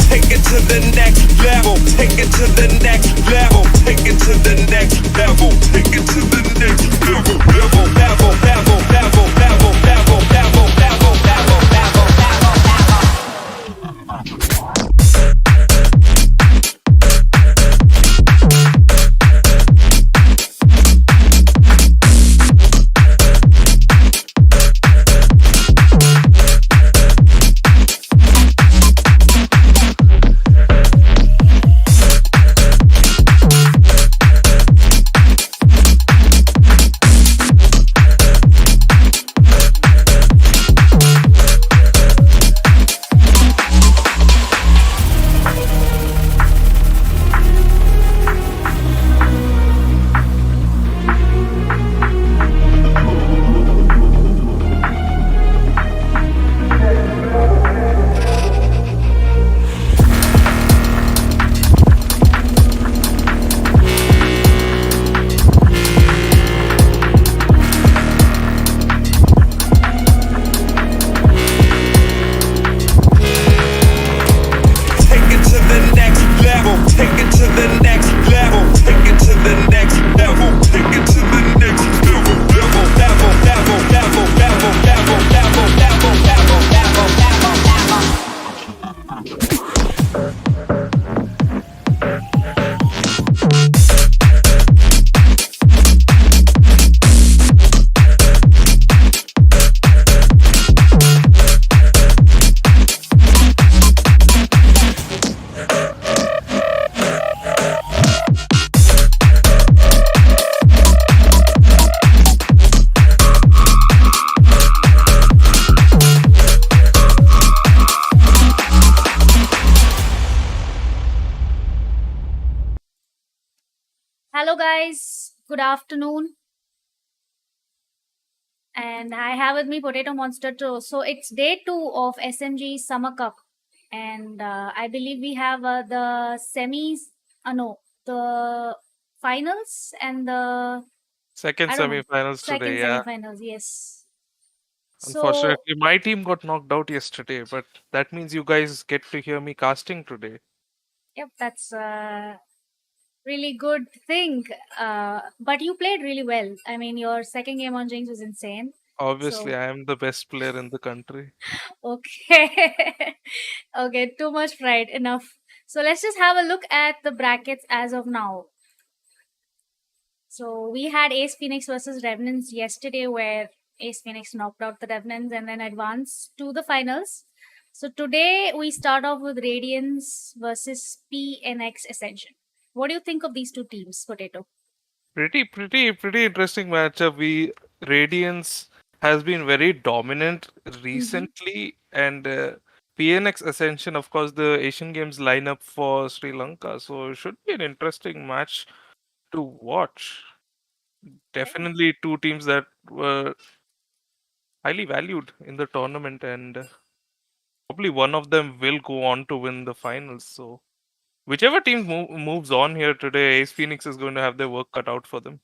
Take it to the next level. Take it to the next level. Take it to the next level. Take it to the next level. Level, level, level, level, level, level, level, level, level, level, level, level. Hello, guys. Good afternoon. And I have with me Potato Monster too. So it's day two of SMG Summer Cup. And I believe we have the semis, no, the finals and the, Second I don't know, semi-finals second today, yeah. semifinals. Yes. So, Unfortunately, my team got knocked out yesterday, but that means you guys get to hear me casting today. yep, that's a really good thing. But you played really well. I mean, your second game on Jinx was insane. Obviously, So, I am the best player in the country. okay. Okay, too much pride. Enough. So let's just have a look at the brackets as of now. So we had Ace Phoenix versus Revenants yesterday, where Ace Phoenix knocked out the Revenants and then advanced to the finals. So today we start off with Radiance versus PNX Ascension. What do you think of these two teams, Potato? Pretty interesting matchup. Radiance has been very dominant Mm-hmm. recently, and PNX Ascension, of course, the Asian Games lineup for Sri Lanka. So it should be an interesting match to watch. Definitely two teams that were highly valued in the tournament, and probably one of them will go on to win the finals. So whichever team moves on here today, Ace Phoenix is going to have their work cut out for them.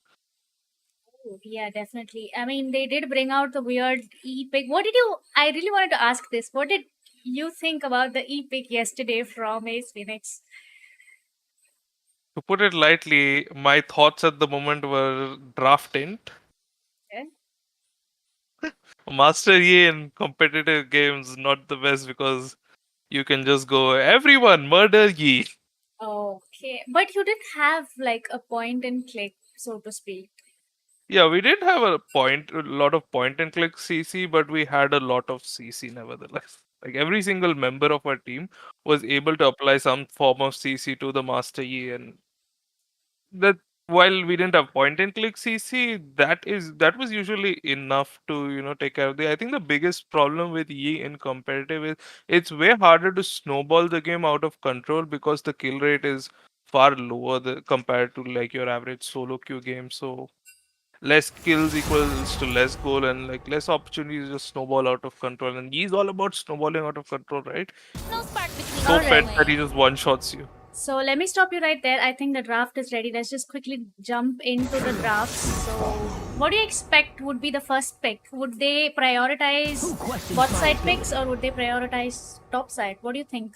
Oh, yeah, definitely. I mean, they did bring out the weird E pick. What did you? I really wanted to ask this. What did you think about the E pick yesterday from Ace Phoenix? To put it lightly, my thoughts at the moment were draft int. Eh? Master Yi in competitive games not the best because you can just go everyone murder Yi. Okay, but you didn't have like a point and click, so to speak. Yeah, we didn't have a lot of point and click CC, but we had a lot of CC nevertheless. Like every single member of our team was able to apply some form of CC to the Master Yi, and that while we didn't have point and click CC, that was usually enough to take care of the. I think the biggest problem with Yi in competitive is it's way harder to snowball the game out of control because the kill rate is far lower compared to like your average solo queue game. So less kills equals to less goal and like less opportunities to snowball out of control. And he's all about snowballing out of control, right? No spark between So All us right. pet anyway. that he just one shots you. So let me stop you right there. I think the draft is ready. Let's just quickly jump into the drafts. So, what do you expect would be the first pick? Would they prioritize bot side picks or would they prioritize top side? What do you think?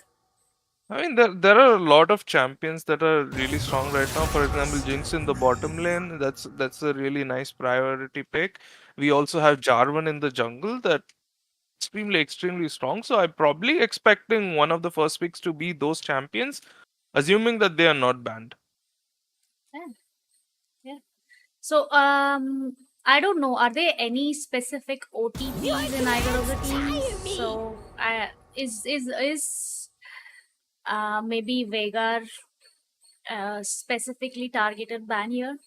I mean, there are a lot of champions that are really strong right now. For example, Jinx in the bottom lane. That's a really nice priority pick. We also have Jarvan in the jungle. That extremely strong. So I'm probably expecting one of the first picks to be those champions, assuming that they are not banned. Yeah. Yeah. So, I don't know. Are there any specific OTPs in either of the teams? So, is maybe Veigar specifically targeted ban here?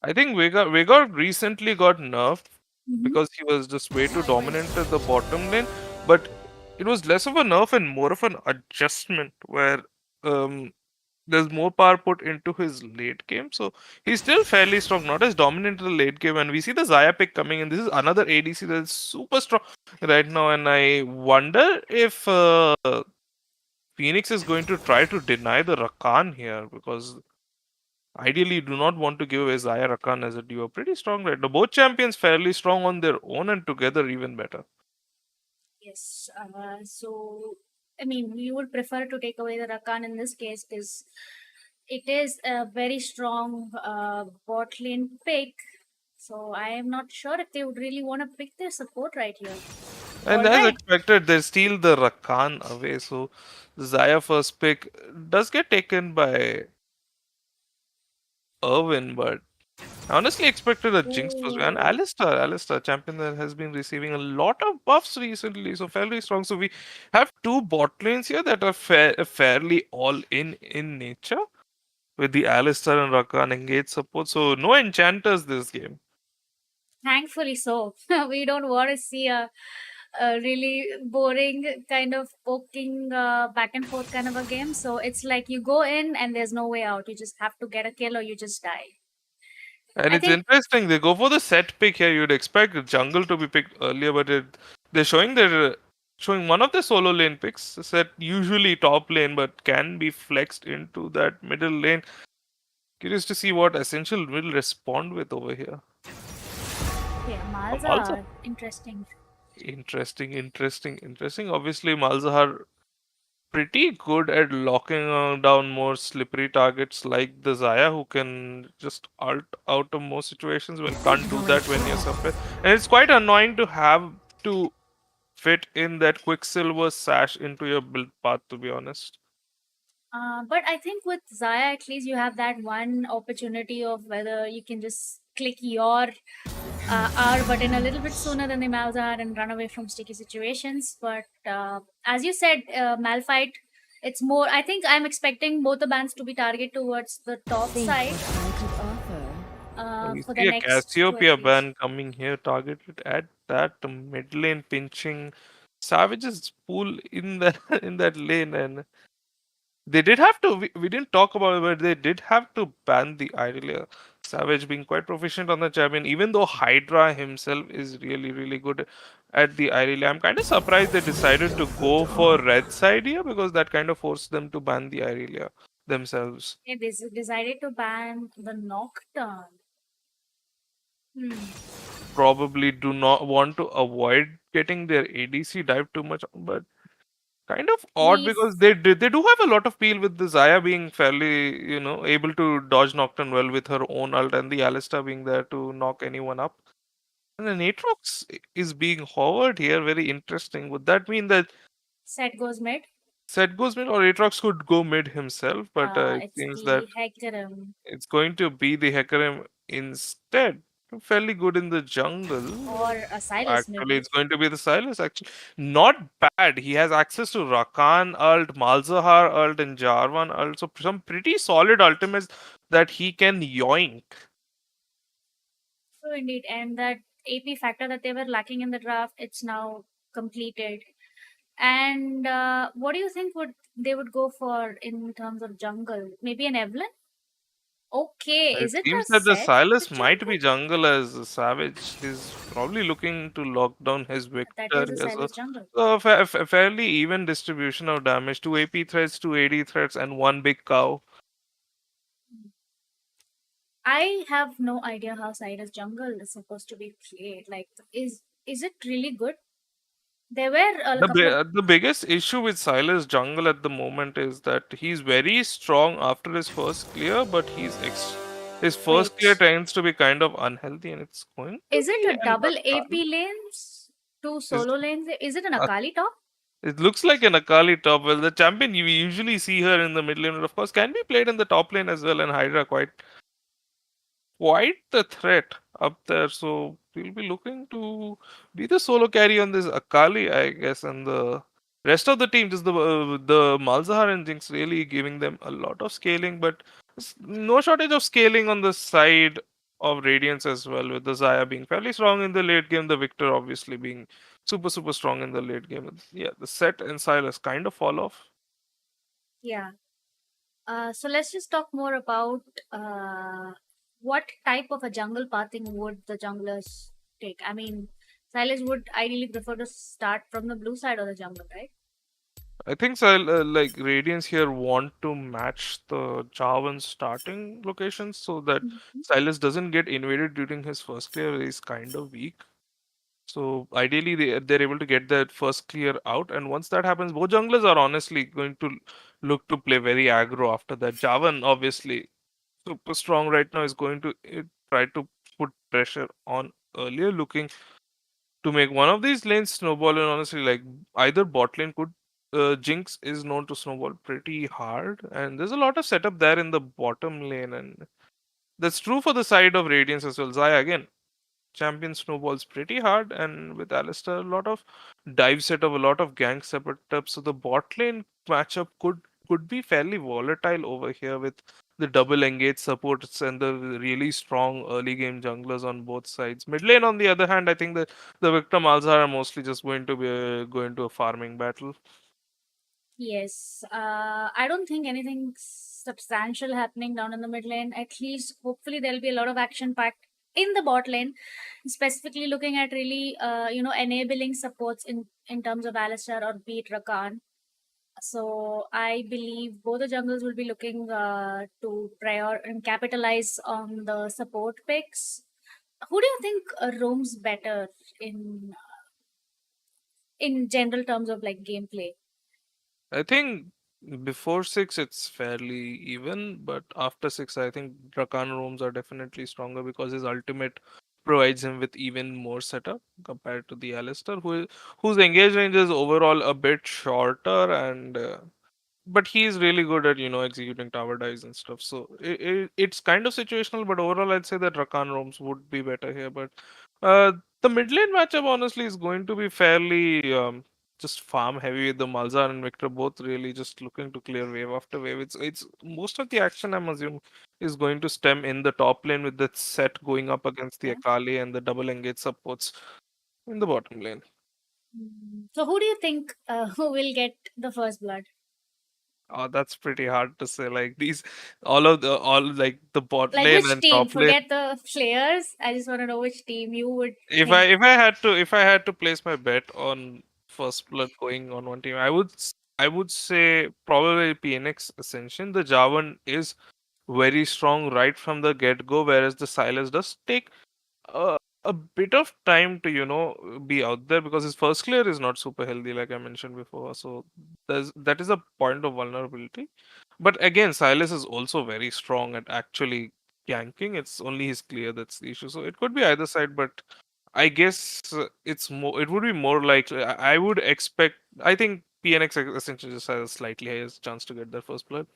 I think Vega recently got nerfed Mm-hmm. because he was just way too dominant at the bottom lane. But it was less of a nerf and more of an adjustment where um, there's more power put into his late game. So he's still fairly strong, not as dominant in the late game. And we see the Zaya pick coming in. This is another ADC that's super strong right now. And I wonder if Phoenix is going to try to deny the Rakan here because ideally, you do not want to give away Zaya Rakan as a duo. Pretty strong right now. Both champions fairly strong on their own and together even better. Yes. So, I mean, you would prefer to take away the Rakan in this case because it is a very strong bot lane pick. So, I am not sure if they would really want to pick their support right here. And All as right. expected, they steal the Rakan away. So Zaya first pick does get taken by Irwin, but I honestly expected a Jinx first. And Ooh. Alistar, champion that has been receiving a lot of buffs recently, so fairly strong. So we have two bot lanes here that are fairly all in nature with the Alistar and Rakan engaged support. So no enchanters this game. Thankfully so. We don't want to see a really boring kind of poking back and forth kind of a game. So it's like you go in and there's no way out. You just have to get a kill or you just die. And I it's think interesting, they go for the set pick here. You'd expect the jungle to be picked earlier, but they're showing one of the solo lane picks set usually top lane, but can be flexed into that middle lane. Curious to see what Essential will respond with over here. yeah, Malzahar, Malzahar. Interesting. interesting. Obviously, Malzahar pretty good at locking down more slippery targets like the Zaya, who can just ult out of most situations when can't do that when you're suppressed. And it's quite annoying to have to fit in that Quicksilver sash into your build path, to be honest. But I think with Zaya, at least you have that one opportunity of whether you can just click your R button a little bit sooner than the Malzahar and run away from sticky situations. But as you said, Malphite, it's more. I think I'm expecting both the bands to be targeted towards the top side We for the see a next two at Cassiopeia least. ban coming here, targeted at that mid lane, pinching Savage's pool in that in that lane, and they did have to. We didn't talk about it, but they did have to ban the Irelia. Savage being quite proficient on the champion, even though Hydra himself is really good at the Irelia. I'm kind of surprised they decided to go for red side here because that kind of forced them to ban the Irelia themselves. They decided to ban the Nocturne. Hmm. Probably do not want to avoid getting their ADC dive too much, but kind of odd We because they do have a lot of peel with the Zaya being fairly, able to dodge Nocturne well with her own ult and the Alistar being there to knock anyone up. And then Aatrox is being hovered here, very interesting. Would that mean that Set goes mid. Set goes mid or Aatrox could go mid himself? But it It's seems that the Hecarim. it's going to be the Hecarim instead. fairly good in the jungle. Or a Silas, Actually, maybe. it's going to be the Silas. Actually, not bad. He has access to Rakan ult, Malzahar ult, and Jarvan ult. So some pretty solid ultimates that he can yoink. So indeed, and that AP factor that they were lacking in the draft, it's now completed. And what do you think would they would go for in terms of jungle? Maybe an Evelyn? Okay, It is it a seems that the set for Silas might jungle? be jungle as Savage. He's probably looking to lock down his That Victor is a here. So, Silas jungle. fairly even distribution of damage. Two AP threats, two AD threats, and one big cow. I have no idea how Silas jungle is supposed to be played. Like, is it really good? There were a couple of The biggest issue with Silas jungle at the moment is that he's very strong after his first clear, but his first clear wait. tends to be kind of unhealthy, and it's going to Is it be a an double Akali. AP lanes? Two Is solo lanes? Is it an Akali top? It looks like an Akali top. Well, the champion you usually see her in the mid lane, but of course, can be played in the top lane as well. And Hydra quite the threat up there. So we'll be looking to be the solo carry on this Akali, I guess, and the rest of the team, just the Malzahar and Jinx, really giving them a lot of scaling, but no shortage of scaling on the side of Radiance as well, with the Zaya being fairly strong in the late game, the Victor obviously being super strong in the late game. Yeah, the Set and Silas kind of fall off. Yeah. So let's just talk more about what type of a jungle pathing would the junglers take. I mean, Silas would ideally prefer to start from the blue side of the jungle, right? I think like Radiance here want to match the Jarvan starting locations so that Mhm. Silas doesn't get invaded during his first clear. He's kind of weak. So ideally they're able to get that first clear out, and once that happens, both junglers are honestly going to look to play very aggro after that. Jarvan obviously super strong right now is going to try to put pressure on earlier, looking to make one of these lanes snowball. And honestly, like either bot lane could Jinx is known to snowball pretty hard, and there's a lot of setup there in the bottom lane, and that's true for the side of Radiance as well. Zaya again, champion snowballs pretty hard, and with Alistar, a lot of dive setup, a lot of gank setup. So the bot lane matchup could be fairly volatile over here with the double engage supports and the really strong early game junglers on both sides. Mid lane, on the other hand, I think the Victor Malzahar are mostly just going to be going to a farming battle. Yes. I don't think anything substantial happening down in the mid lane. At least, hopefully, there'll be a lot of action packed in the bot lane, specifically looking at really, enabling supports in terms of Alistar or beat Rakan. So I believe both the jungles will be looking to prior and capitalize on the support picks. Who do you think roams better in general terms of like gameplay? I think before six it's fairly even, but after six I think Rakan roams are definitely stronger because his ultimate provides him with even more setup compared to the Alistar, whose engage range is overall a bit shorter, and but he's really good at executing tower dives and stuff. So it's kind of situational, but overall I'd say that Rakan roams would be better here. But uh, the mid lane matchup honestly is going to be fairly just farm heavy with the Malzahar and Victor both really just looking to clear wave after wave. It's most of the action I'm assuming is going to stem in the top lane with the set going up against the Yeah. Akali and the double engage supports in the bottom lane. So who do you think who will get the first blood? Oh, that's pretty hard to say. Like these, all like the bot Like lane which and team? top lane. Forget the players. I just want to know which team you would If I think. if I had to if I had to place my bet on first blood going on one team, I would say probably PNX Ascension. The Javan is very strong right from the get go, whereas the Silas does take a bit of time to be out there because his first clear is not super healthy, like I mentioned before. So that is a point of vulnerability. But again, Silas is also very strong at actually ganking. It's only his clear that's the issue. So it could be either side, but I guess it's more. It would be more likely. I would expect. I think PNX essentially just has a slightly higher chance to get their first blood.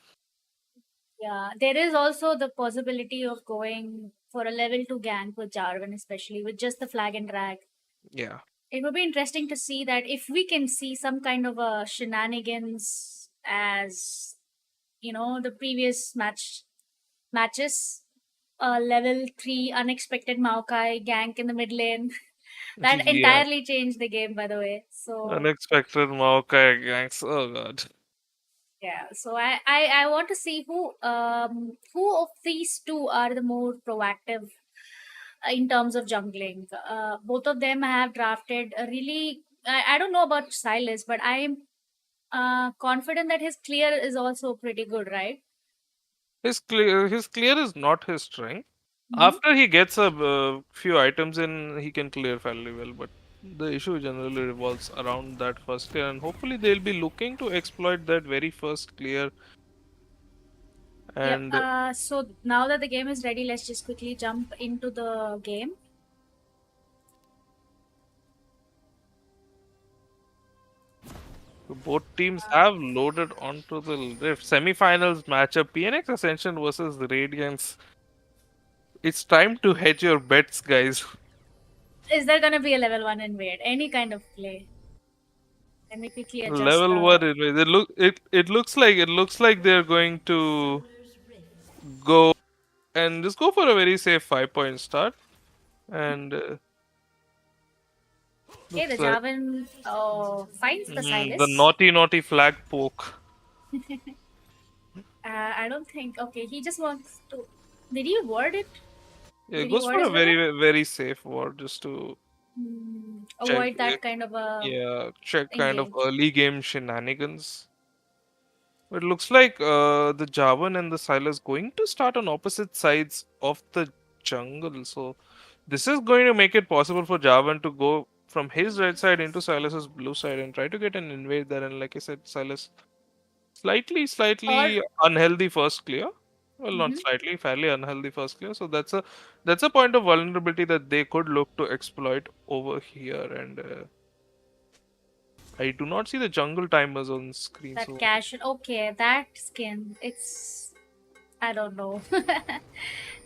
Yeah, there is also the possibility of going for a level 2 gank with Jarvan, especially with just the flag and drag. Yeah. It would be interesting to see that if we can see some kind of a shenanigans as the previous matches, level 3 unexpected Maokai gank in the mid lane. That Yeah. entirely changed the game, by the way. So Unexpected Maokai ganks. Oh god. yeah, so I want to see who of these two are the more proactive in terms of jungling. Both of them have drafted a really. I don't know about Silas, but I'm confident that his clear is also pretty good, right? His clear is not his strength. Mm-hmm. After he gets a few items in, he can clear fairly well. But the issue generally revolves around that first clear, and hopefully they'll be looking to exploit that very first clear. Yep. And So now that the game is ready, let's just quickly jump into the game. both teams have loaded onto the Rift. Semi-finals matchup: PNX Ascension versus the Radiance. It's time to hedge your bets, guys. Is there gonna be a level 1 invade? Any kind of play? Let me quickly adjust Level one, the. it looks like they're going to go and just go for a very safe 5 point start. And Okay, the looks like Javan finds the the Silas. naughty flag poke. I don't think. Okay, he just wants to. Did he word it? Yeah, it Did he goes word for a his level? very safe ward just to check. Avoid that kind of a Yeah, check kind of engage. early game shenanigans. It looks like the Javan and the Silas going to start on opposite sides of the jungle. So this is going to make it possible for Javan to go from his right side into Silas's blue side and try to get an invade there. And like I said, Silas Or slightly unhealthy first clear. Well, not mhm. slightly, fairly unhealthy first clear. So that's a point of vulnerability that they could look to exploit over here. And I do not see the jungle timers on screen. That So cash. Okay, that skin. It's. I don't know.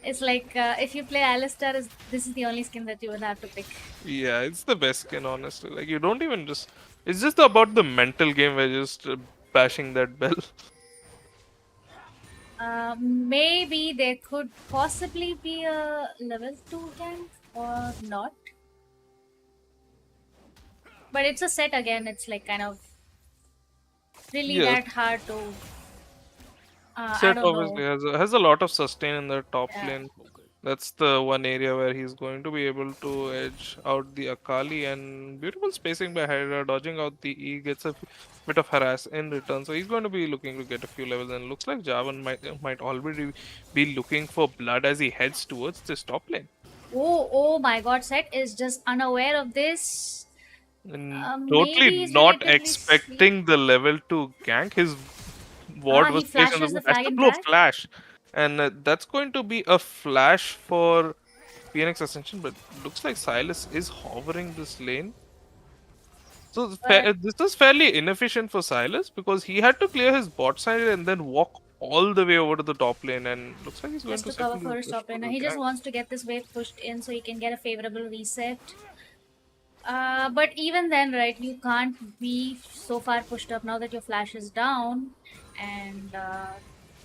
It's like if you play Alistar, this is the only skin that you would have to pick. yeah, it's the best skin, honestly. Like, you don't even just. It's just about the mental game where you're just bashing that bell. Maybe there could possibly be a level 2 gank or not. But it's a set again. It's like kind of really Yes, that hard to. I Set don't obviously know. has a lot of sustain in the top Uh, lane. That's the one area where he's going to be able to edge out the Akali, and beautiful spacing by Hydra, dodging out the E, gets a bit of harass in return. So he's going to be looking to get a few levels, and looks like Javan might already be looking for blood as he heads towards this top lane. oh my God! Set is just unaware of this. And totally Maybe he's not relatively sleep. expecting the level to gank. His ward was He placed on the flashes the board. Has flag to and blow a drag. flash. And that's going to be a flash for PNX Ascension, but looks like Silas is hovering this lane. So But this is fairly inefficient for Silas because he had to clear his bot side and then walk all the way over to the top lane, and looks like he's going just to to cover settle for the his push top for laner, the he just gank. wants to get this wave pushed in so he can get a favorable reset. But even then, right, you can't be so far pushed up now that your flash is down, and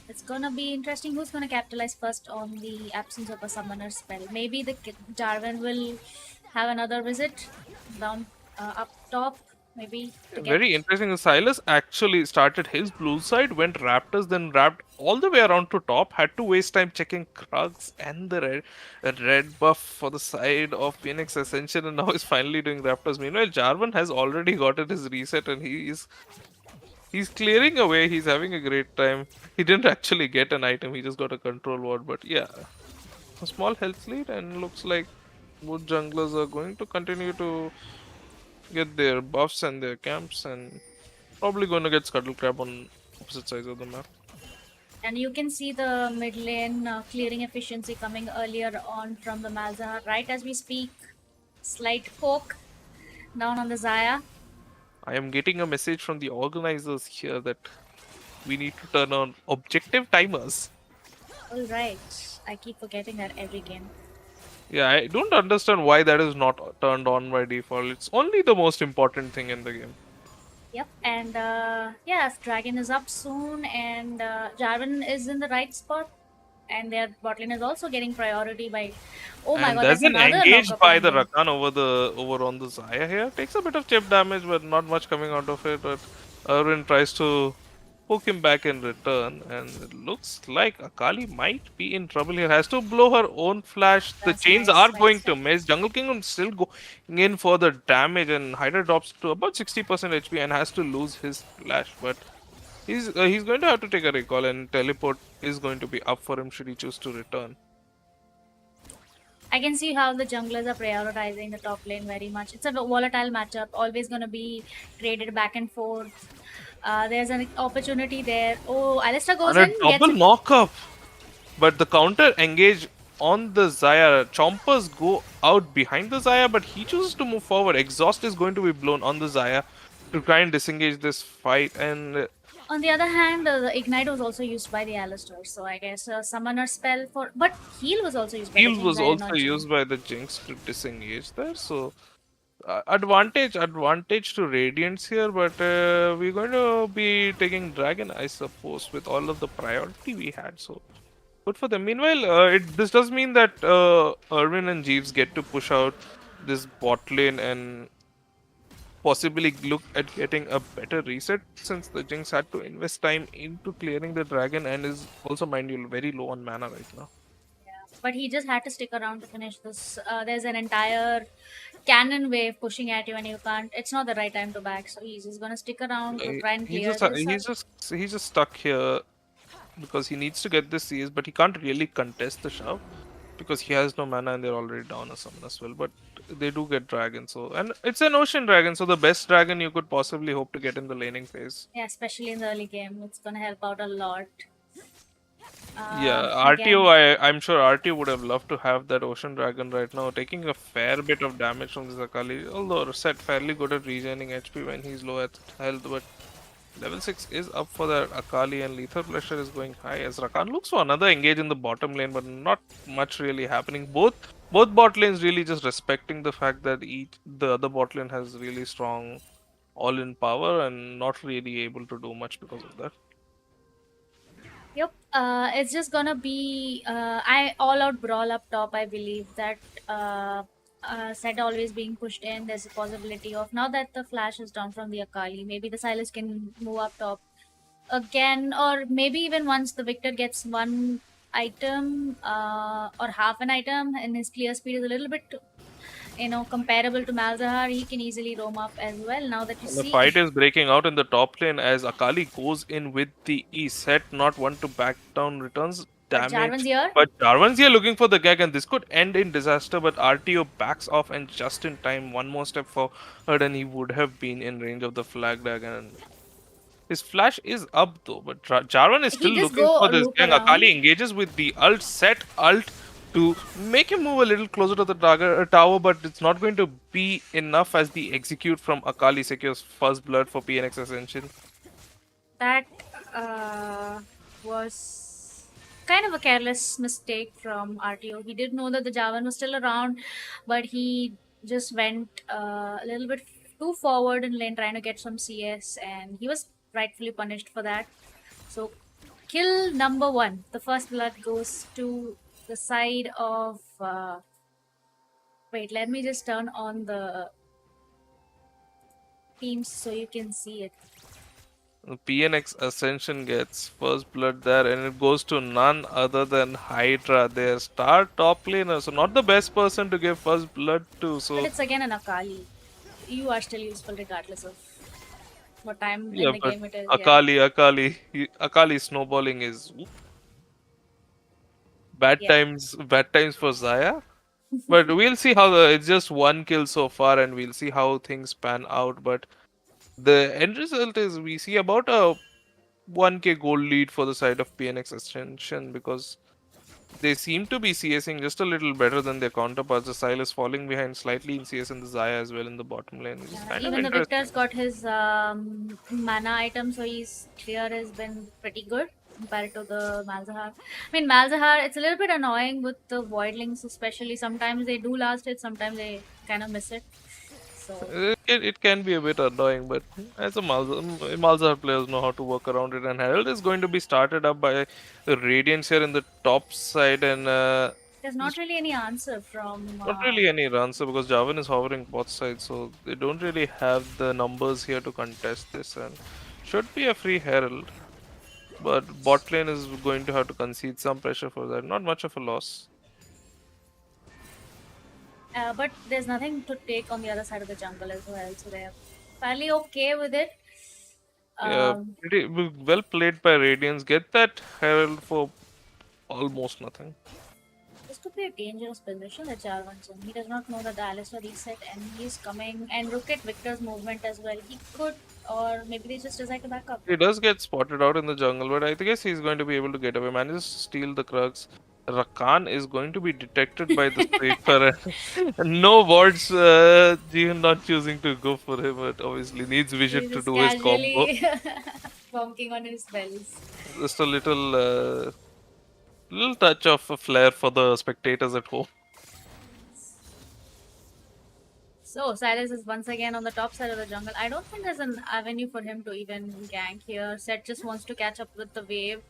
it's gonna be interesting who's gonna capitalize first on the absence of a summoner spell. Maybe the Jarvan will have another visit down up top, maybe to get. Very interesting. Silas actually started his blue side, went Raptors, then wrapped all the way around to top. Had to waste time checking Krugs and the red buff for the side of Phoenix Ascension, and now he's finally doing Raptors. Meanwhile, Jarvan has already gotten his reset, and he's clearing away. He's having a great time. He didn't actually get an item. He just got a control ward. But yeah, a small health lead, and looks like both junglers are going to continue to get their buffs and their camps, and probably going to get Scuttle Crab on opposite sides of the map. And you can see the mid lane clearing efficiency coming earlier on from the Malzahar right as we speak. Slight poke down on the Zaya. I am getting a message from the organizers here that we need to turn on objective timers. All right. I keep forgetting that every game. Yeah, I don't understand why that is not turned on by default. It's only the most important thing in the game. Yep. And yes, Dragon is up soon, and Jarvan is in the right spot, and their bot lane is also getting priority by. Oh my And god, there's that's an another engage knockup by the landing. Rakan over on the Zaya here. Takes a bit of chip damage, but not much coming out of it. But Erwin tries to poke him back in return, and it looks like Akali might be in trouble here. Has to blow her own flash. The That's chains nice, are going nicely. to miss. Jungle Kingdom still going in for the damage, and Hydra drops to about 60% HP and has to lose his flash. But he's going to have to take a recall, and teleport is going to be up for him should he choose to return. I can see how the junglers are prioritizing the top lane very much. It's a volatile matchup, always going to be traded back and forth. There's an opportunity there. Oh, Alistair goes And a in, gets double it. knock up. But the counter engage on the Zaya. Chompers go out behind the Zaya, but he chooses to move forward. Exhaust is going to be blown on the Zaya to try and disengage this fight. And On the other hand, the Ignite was also used by the Alistair, so I guess Summoner spell for. But Heal was also used by the heal Jinx, was I did also not see. used by the Jinx to disengage there. So advantage to Radiance here, but we're going to be taking Dragon, I suppose, with all of the priority we had. So good for them. Meanwhile, this does mean that Irwin and Jeeves get to push out this bot lane and possibly look at getting a better reset since the Jinx had to invest time into clearing the dragon and is also, mind you, very low on mana right now. But he just had to stick around to finish this. There's an entire cannon wave pushing at you, and you can't. It's not the right time to back, so he's just gonna stick around to try and He clear just this up. he's just stuck here because he needs to get this CS, but he can't really contest the shove because he has no mana and they're already down a summon as well. But they do get dragon, so and it's an ocean dragon, so the best dragon you could possibly hope to get in the laning phase. Yeah, especially in the early game, it's gonna help out a lot. Yeah, RTO, Again, I'm sure RTO would have loved to have that Ocean Dragon right now, taking a fair bit of damage from this Akali, although Set fairly good at regening HP when he's low at health, but level 6 is up for that Akali and lethal pressure is going high as Rakan looks for another engage in the bottom lane, but not much really happening. Both bot lanes really just respecting the fact that the other bot lane has really strong all-in power and not really able to do much because of that. yep. It's just gonna be I all out brawl up top. I believe that set always being pushed in. There's a possibility of now that the flash is down from the Akali, maybe the Silas can move up top again, or maybe even once the Victor gets one item or half an item, and his clear speed is a little bit comparable to Malzahar, he can easily roam up as well. Now that you And the see, fight is breaking out in the top lane as Akali goes in with the E set, not one to back down, returns but Jarvan's damage. here. But Jarvan's here looking for the gag, and this could end in disaster. But RTO backs off, and just in time, one more step forward, and he would have been in range of the flag dragon. And his flash is up though, but Jarvan is still He just looking go for this loop gang. around. Akali engages with the ult, set ult to make him move a little closer to the tower, but it's not going to be enough as the execute from Akali secures first blood for PNX Ascension. That was kind of a careless mistake from RTO. He did know that the Javan was still around, but he just went a little bit too forward in lane trying to get some CS, and he was rightfully punished for that. So, kill number one. The first blood goes to the side of. Wait, let me just turn on the teams so you can see it. PNX Ascension gets first blood there, and it goes to none other than Hydra, their star top laner. So, not the best person to give first blood to. But So, it's again an Akali. You are still useful regardless of what time in yeah, the but game it is. Yeah. Akali snowballing is Yeah. bad times for Zaya. But we'll see how it's just one kill so far, and we'll see how things pan out. But the end result is we see about a 1k gold lead for the side of PNX Ascension because they seem to be CSing just a little better than their counterparts. The Silas falling behind slightly in CS and the Zaya as well in the bottom lane, which is kind of Even the Victor's interesting. got his mana item, so his clear has been pretty good. compared to the Malzahar. I mean, Malzahar, it's a little bit annoying with the Voidlings, especially. Sometimes they do last it, sometimes they kind of miss it. So, It can be a bit annoying, but as a Malzahar players know how to work around it. And Herald is going to be started up by Radiance here in the top side, and there's not really any answer from. not really any runs because Javan is hovering both sides, so they don't really have the numbers here to contest this, and should be a free Herald. But bot lane is going to have to concede some pressure for that. Not much of a loss. But there's nothing to take on the other side of the jungle as well, so they're fairly okay with it. Yeah, pretty well played by Radiance. Get that Herald for almost nothing. This could be a dangerous position that Jarvan's in. He does not know that the Alistar reset and he's coming. And look at Victor's movement as well. He could, or maybe they just decide to back up. He does get spotted out in the jungle, but I guess he's going to be able to get away. Manages to steal the Krugs. Rakan is going to be detected by the Strafer. And no wards, Jihan not choosing to go for him, but obviously needs vision He's to just do his combo. casually bonking on his bells. Just a little touch of a flair for the spectators at home. So Silas is once again on the top side of the jungle. I don't think there's an avenue for him to even gank here. Set just wants to catch up with the wave.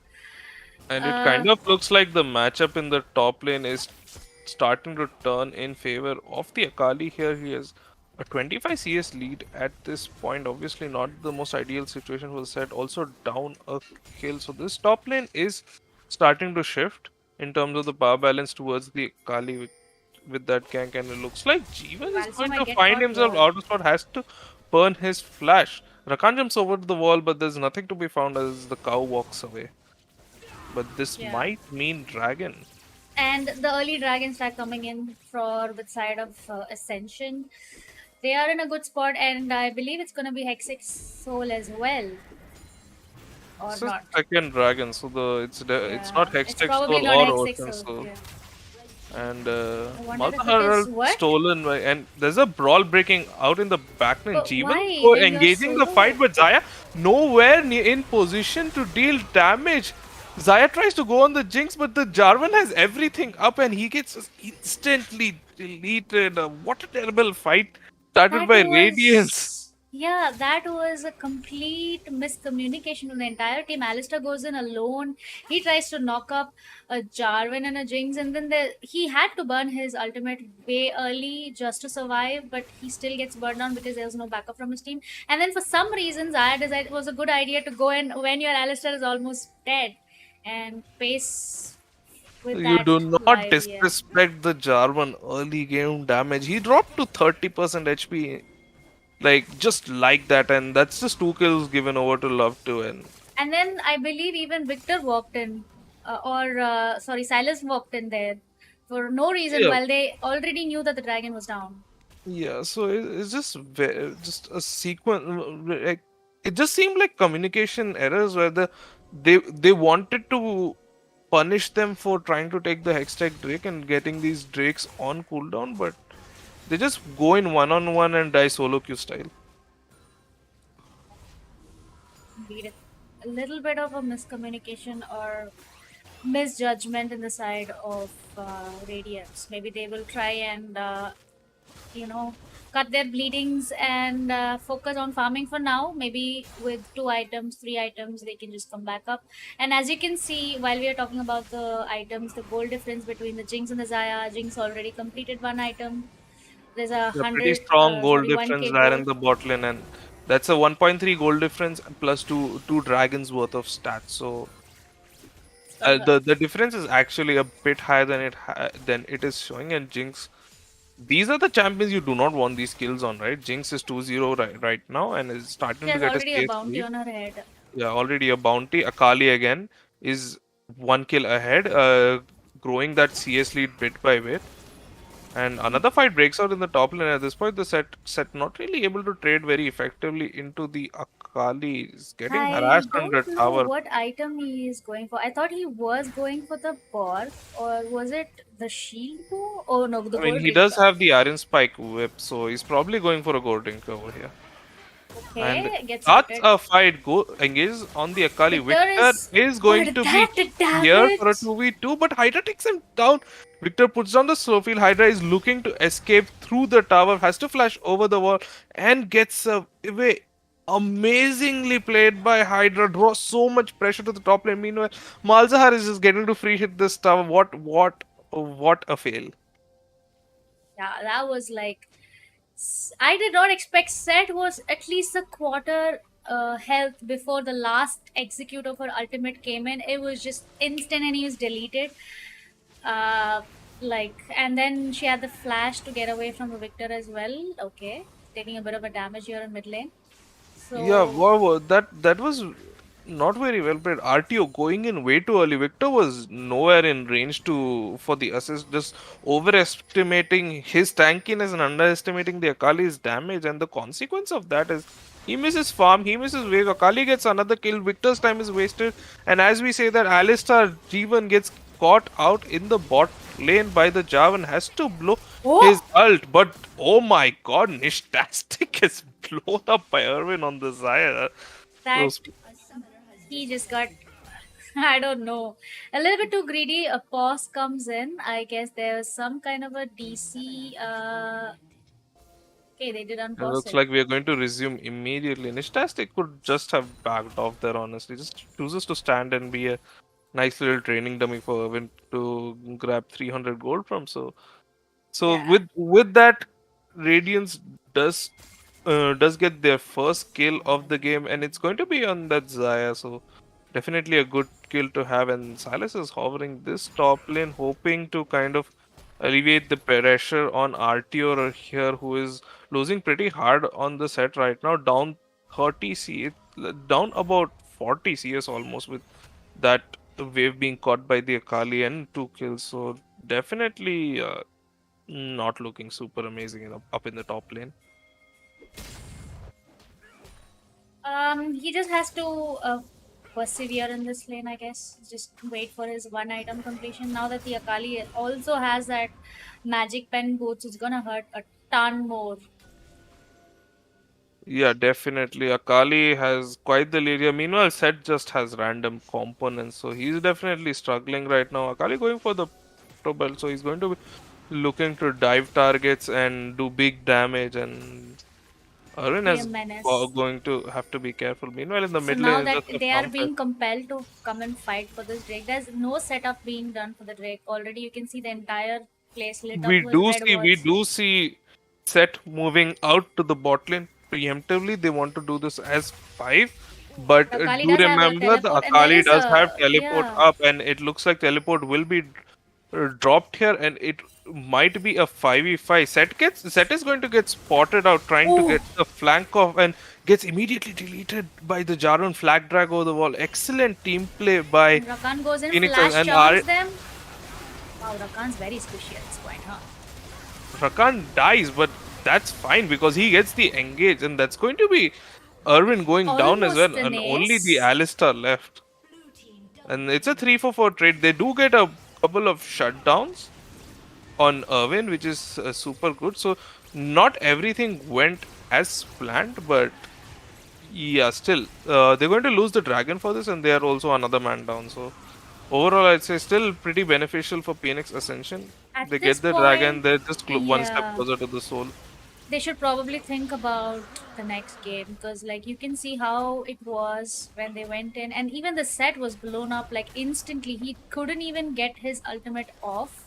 And it kind of looks like the matchup in the top lane is starting to turn in favor of the Akali here. He has a 25 CS lead at this point. Obviously not the most ideal situation for the set. Also down a kill. So this top lane is starting to shift in terms of the power balance towards the Akali with that gank. And it looks like Jeevan is Valso going might to get find caught himself here. out of spot. Has to burn his flash. Rakan jumps over the wall, but there's nothing to be found as the cow walks away. But this Yeah. might mean dragon. And the early dragons start coming in for the side of Ascension. They are in a good spot, and I believe it's going to be Hexix Soul as well. Or This is not. second dragon, so it's Yeah. not It's Hextech probably Soul not or Hexix Ocean Soul. Soul. Yeah. And wonder if it is Malzahar what? stolen by, and there's a brawl breaking out in the back lane. But Jeevan why? go When you're engaging the solo? fight, but Zaya nowhere in position to deal damage. Zaya tries to go on the Jinx, but the Jarvan has everything up and he gets instantly deleted. What a terrible fight started by Radiance. Yeah, that was a complete miscommunication from the entire team. Alistair goes in alone. He tries to knock up a Jarvan and a Jinx, and then he had to burn his ultimate way early just to survive, but he still gets burned down because there's no backup from his team. And then for some reason, Zaya decided it was a good idea to go in when your Alistair is almost dead and pace with You that do not vibe, yeah. disrespect the Jarvan early game damage. He dropped to 30% HP, just like that, and that's just 2 kills given over to Love to end. And then I believe even Victor walked in, sorry, Silas walked in there for no reason Yeah. while they already knew that the dragon was down. Yeah, so it's just just a sequence. Like it just seemed like communication errors where they wanted to punish them for trying to take the Hextech Drake and getting these Drakes on cooldown, but they just go in one-on-one and die solo queue style. Indeed, a little bit of a miscommunication or misjudgment in the side of Radiance. Maybe they will try and cut their bleedings and focus on farming for now. Maybe with 2 items, 3 items, they can just come back up. And as you can see, while we are talking about the items, the goal difference between the Jinx and the Zaya, Jinx already completed 1 item. There's a A 100, pretty strong gold 1K difference there in gold. the bot lane, and that's a 1.3 gold difference plus two dragons worth of stats. So the difference is actually a bit higher than it is showing. And Jinx, these are the champions you do not want these kills on, right? Jinx is 2-0 right now and is starting She to has get a already a CS bounty lead. on her head. Yeah, already a bounty. Akali again is 1 kill ahead, growing that CS lead bit by bit. And another fight breaks out in the top lane. At this point, the set not really able to trade very effectively into the Akali. Is getting I harassed on the don't know tower. what item he is going for. I thought he was going for the Borg, or was it the shield bow? Oh no, the I mean, gold he does ring. have the Iron Spike whip, so he's probably going for a gold drink over here. And Okay, gets that's rooted. a fight. Go engages on the Akali. Victor Victor is is what going to be that here for a damage. 2v2, but Hydra takes him down. Victor puts down the slow field. Hydra is looking to escape through the tower, has to flash over the wall, and gets away. Amazingly played by Hydra. Draws so much pressure to the top lane. Meanwhile, Malzahar is just getting to free hit this tower. What a fail. Yeah, that was like I did not expect Set was at least a quarter health before the last execute of her ultimate came in. It was just instant and he was deleted. Uh, and then she had the flash to get away from the Victor as well. Okay, taking a bit of a damage here in mid lane. Yeah, So wow, that was not very well played. RTO going in way too early. Victor was nowhere in range to for the assist, just overestimating his tankiness and underestimating the Akali's damage. And the consequence of that is he misses farm, he misses wave. Akali gets another kill. Victor's time is wasted. And as we say that Alistar Jeevan gets caught out in the bot lane by the Jarvan, has to blow his oh, ult, but oh my god, Nishtastic is blown up by Irwin on the Zyre. that Those he just got I don't know. A little bit too greedy. A pause comes in. I guess there's some kind of a DC. Okay, they did it unpause looks it. like we are going to resume immediately. Nishtastic could just have backed off there, honestly. Just chooses to stand and be a nice little training dummy for Irwin to grab 300 gold from. So Yeah. with that, Radiance does does get their first kill of the game, and it's going to be on that Zaya. So definitely a good kill to have. And Silas is hovering this top lane, hoping to kind of alleviate the pressure on RTO here, who is losing pretty hard on the set right now. Down 30 CS, down about 40 CS almost, with that wave being caught by the Akali and 2 kills. So definitely. Not looking super amazing up in the top lane. He just has to persevere in this lane, I guess. Just wait for his one item completion. Now that the Akali also has that magic pen boots, it's gonna hurt a ton more. Yeah, definitely. Akali has quite the lead here. Meanwhile, Set just has random components, so he's definitely struggling right now. Akali going for the Proto Belt, so he's going to be looking to dive targets and do big damage, and Arun Be a is menace. going to have to be careful. Meanwhile, in the So mid now lane is that just a they are farm fest. being compelled to come and fight for this Drake, there's no setup being done for the Drake. Already you can see the entire place lit up with red We walls. do see Set moving out to the bot lane preemptively. They want to do this as 5, but Akali do does have a remember the teleport, and there Akali is does have a teleport yeah. up, and it looks like teleport will be dropped here, and it might be a 5v5. Set is going to get spotted out trying to Oh, get the flank off, and gets immediately deleted by the Jarvan flag drag over the wall. Excellent team play by and Rakan goes in, Phoenix flash and charms them. Wow, Rakan's very squishy at this point, huh? Rakan dies, but that's fine because he gets the engage, and that's going to be Irwin going down as Almost well, an and only the ace. Alistar left. And it's a 3-4-4 trade. They do get a couple of shutdowns on Irwin, which is super good. So, not everything went as planned, but yeah, still, they're going to lose the dragon for this, and they are also another man down. So, overall, I'd say still pretty beneficial for Phoenix Ascension. At They this get the dragon, point, they're just one step yeah, closer to the soul. they should probably think about the next game because, like, you can see how it was when they went in, and even the set was blown up like instantly. He couldn't even get his ultimate off.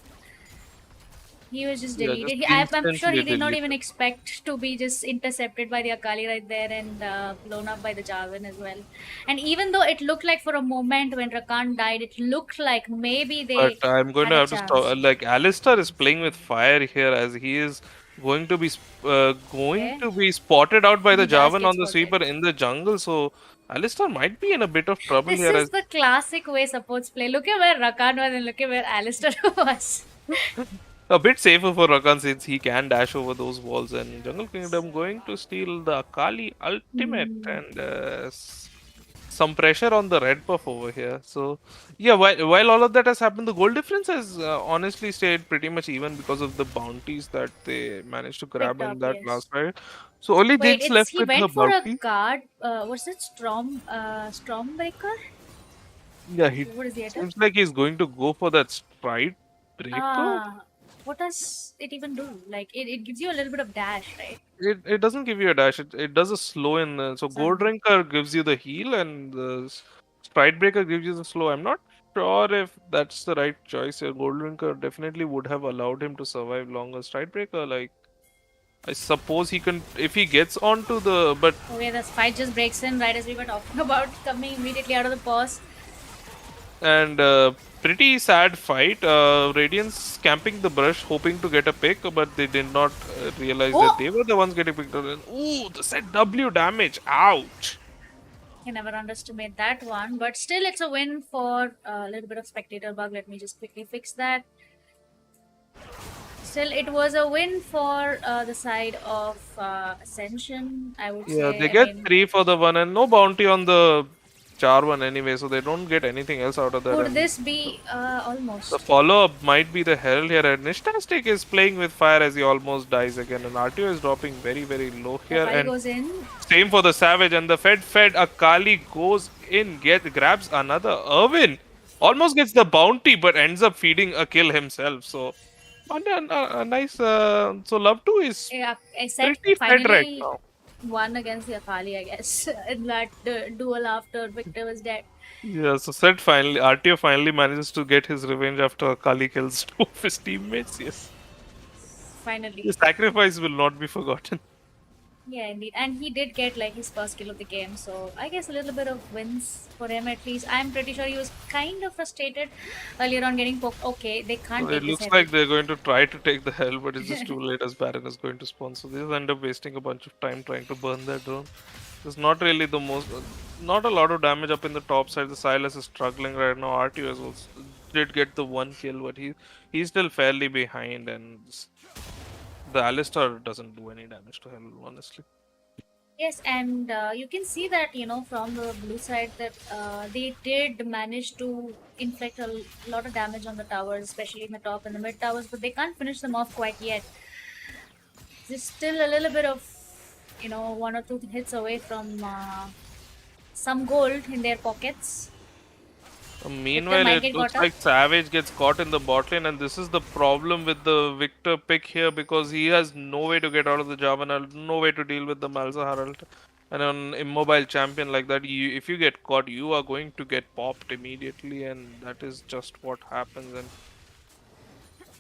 He was just Yeah, just deleted. I'm sure instantly he did not even deleted. expect to be just intercepted by the Akali right there and blown up by the Jarvan as well. And even though it looked like for a moment when Rakan died, it looked like maybe But they I'm going had to a have to stop. chance. Like Alistar is playing with fire here, as he is going Okay, to be spotted out by he the does Jarvan get on the spotted. sweeper in the jungle. So Alistar might be in a bit of trouble This here. is As the classic way supports play. Look at where Rakan was and look at where Alistair was. a bit safer for Rakan since he can dash over those walls. And Jungle Kingdom going to steal the Akali ultimate, Hmm. and some pressure on the red buff over here. So yeah, while all of that has happened, the goal difference has honestly stayed pretty much even because of the bounties that they managed to grab Picked in up, that last yes. fight. So only Wait, things it's left he with her went for a bounty. guard. Was it Stormbreaker? Yeah, he What is the item? seems like he's going to go for that stride breaker. What does it even do? Like it gives you a little bit of dash, right? It doesn't give you a dash. It does a slow in. So Gold Some Drinker gives you the heal, and the Stride Breaker gives you the slow. I'm not sure if that's the right choice here. Gold Drinker definitely would have allowed him to survive longer. Stride Breaker, like I suppose he can if he gets onto the. But okay, the fight just breaks in right as we were talking about coming immediately out of the pause. and pretty sad fight. Radiance camping the brush, hoping to get a pick, but they did not realize that Oh! they were the ones getting picked up. And, ooh, the set W damage. Ouch. Can never underestimate that one, but still it's a win for a little bit of spectator bug. Let me just quickly fix that. Still, it was a win for the side of Ascension, I would Yeah, they say. I get mean, 3 for the one and no bounty on the char one anyway, so they don't get anything else out of that. could And this be the almost? follow-up might be the hell here. And Nishtastic is playing with fire as he almost dies again. And RTO is dropping very, very low here. Akali And goes in. same for the Savage. And the Fed Akali goes in, grabs another. Irwin almost gets the bounty, but ends up feeding a kill himself. So, a nice. So, Love 2 is Yeah, I said pretty fed right finally now. won against the Akali, I guess, in that duel after Victor was dead. Yeah, so Set finally, RTO finally manages to get his revenge after Akali kills two of his teammates. Yes. The Finally. sacrifice will not be forgotten. Yeah, indeed. And he did get like his first kill of the game, so I guess a little bit of wins for him at least. I'm pretty sure he was kind of frustrated earlier on getting poked. Okay, they So can't it take this looks like heavy. they're going to try to take the hell, but it's just too late as Baron is going to spawn. So they end up wasting a bunch of time trying to burn their drone. There's not really the most, not a lot of damage up in the top side. The Silas is struggling right now. RTO as well did get the one kill, but he's still fairly behind, and the Alistar doesn't do any damage to him, honestly. Yes, and you can see that, from the blue side that they did manage to inflict a lot of damage on the towers, especially in the top and the mid towers, but they can't finish them off quite yet. There's still a little bit of, one or two hits away from some gold in their pockets. Victor Meanwhile, might it get looks got up. like Savage gets caught in the bot lane, and this is the problem with the Victor pick here because he has no way to get out of the Javanal, no way to deal with the Malzahar ult. And an immobile champion like that, if you get caught, you are going to get popped immediately, and that is just what happens. And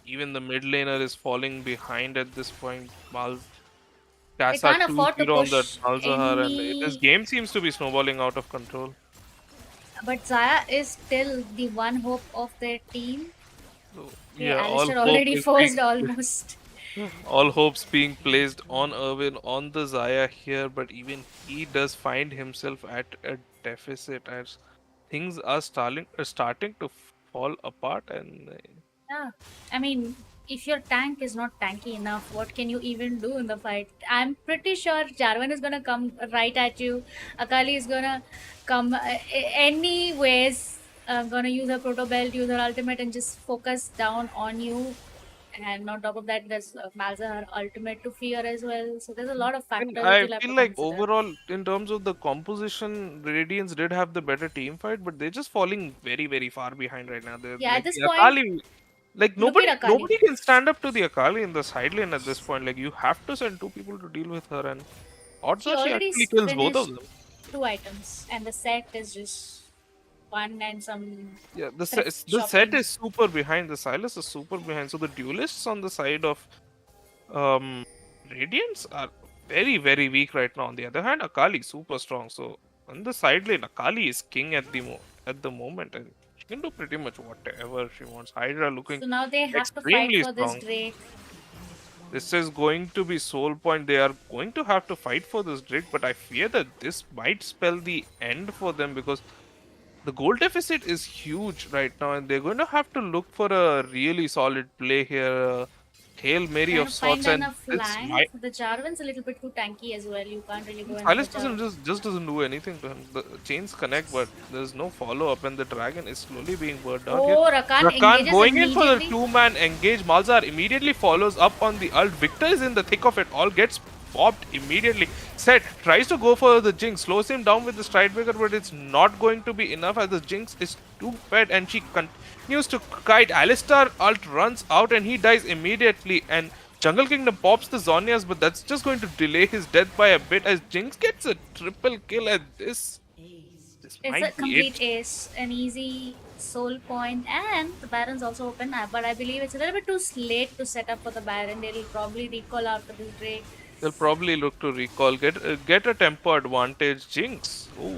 even the mid laner is falling behind at this point. They Kasa can't afford to 2-0 on that push Malzahar, and this any. game seems to be snowballing out of control. But Zaya is still the one hope of their team. So, Okay, yeah, all Alistair hope already is being forced almost. all hopes being placed on Irwin on the Zaya here, but even he does find himself at a deficit as things are starting to fall apart. And Yeah, I mean, if your tank is not tanky enough, what can you even do in the fight? I'm pretty sure Jarvan is gonna come right at you. Akali is gonna come anyways. Gonna use her proto belt, use her ultimate, and just focus down on you. And on top of that, there's Malzahar ultimate to fear as well. So there's a lot of and factors that I you'll have to feel like consider. overall, in terms of the composition, Radiance did have the better team fight, but they're just falling very, very far behind right now. They're Yeah, at like this the point, Akali. Like look at Akali. nobody can stand up to the Akali in the side lane at this point. Like you have to send two people to deal with her, and odds She are she already actually kills both of finished them. 2 items, and the set is just one and some Yeah, thrift the set shopping. is super behind. The Silas is super behind. So the duelists on the side of um Radiance are very, very weak right now. On the other hand, Akali super strong. So on the side lane, Akali is king at the moment, and she can do pretty much whatever she wants. Hydra looking So now they have to fight extremely for this strong. Drake. This is going to be Soul Point. They are going to have to fight for this Drake, but I fear that this might spell the end for them because the goal deficit is huge right now, and they're going to have to look for a really solid play here. Hail Mary Trying of to find sorts, and enough this flank. The Jarvan's a little bit too tanky as well. You can't really go in Silas with the Jarvan. just doesn't do anything to him. The chains connect, but there's no follow up, and the dragon is slowly being burned out here. Oh, Rakan Rakan engages going in for the immediately. two-man engage. Malzahar immediately follows up on the ult. Victor is in the thick of it all, gets popped immediately. Set tries to go for the Jinx, slows him down with the Stridebreaker, but it's not going to be enough as the Jinx is too fed and she continues to kite. Alistar ult runs out and he dies immediately, and Jungle Kingdom pops the Zhonya's, but that's just going to delay his death by a bit as Jinx gets a triple kill at this. This It's a might be complete it. ace, an easy soul point, and the Baron's also open. But I believe it's a little bit too late to set up for the Baron. They'll probably recall after this Drake. They'll probably look to recall, get a tempo advantage. Jinx. Oh,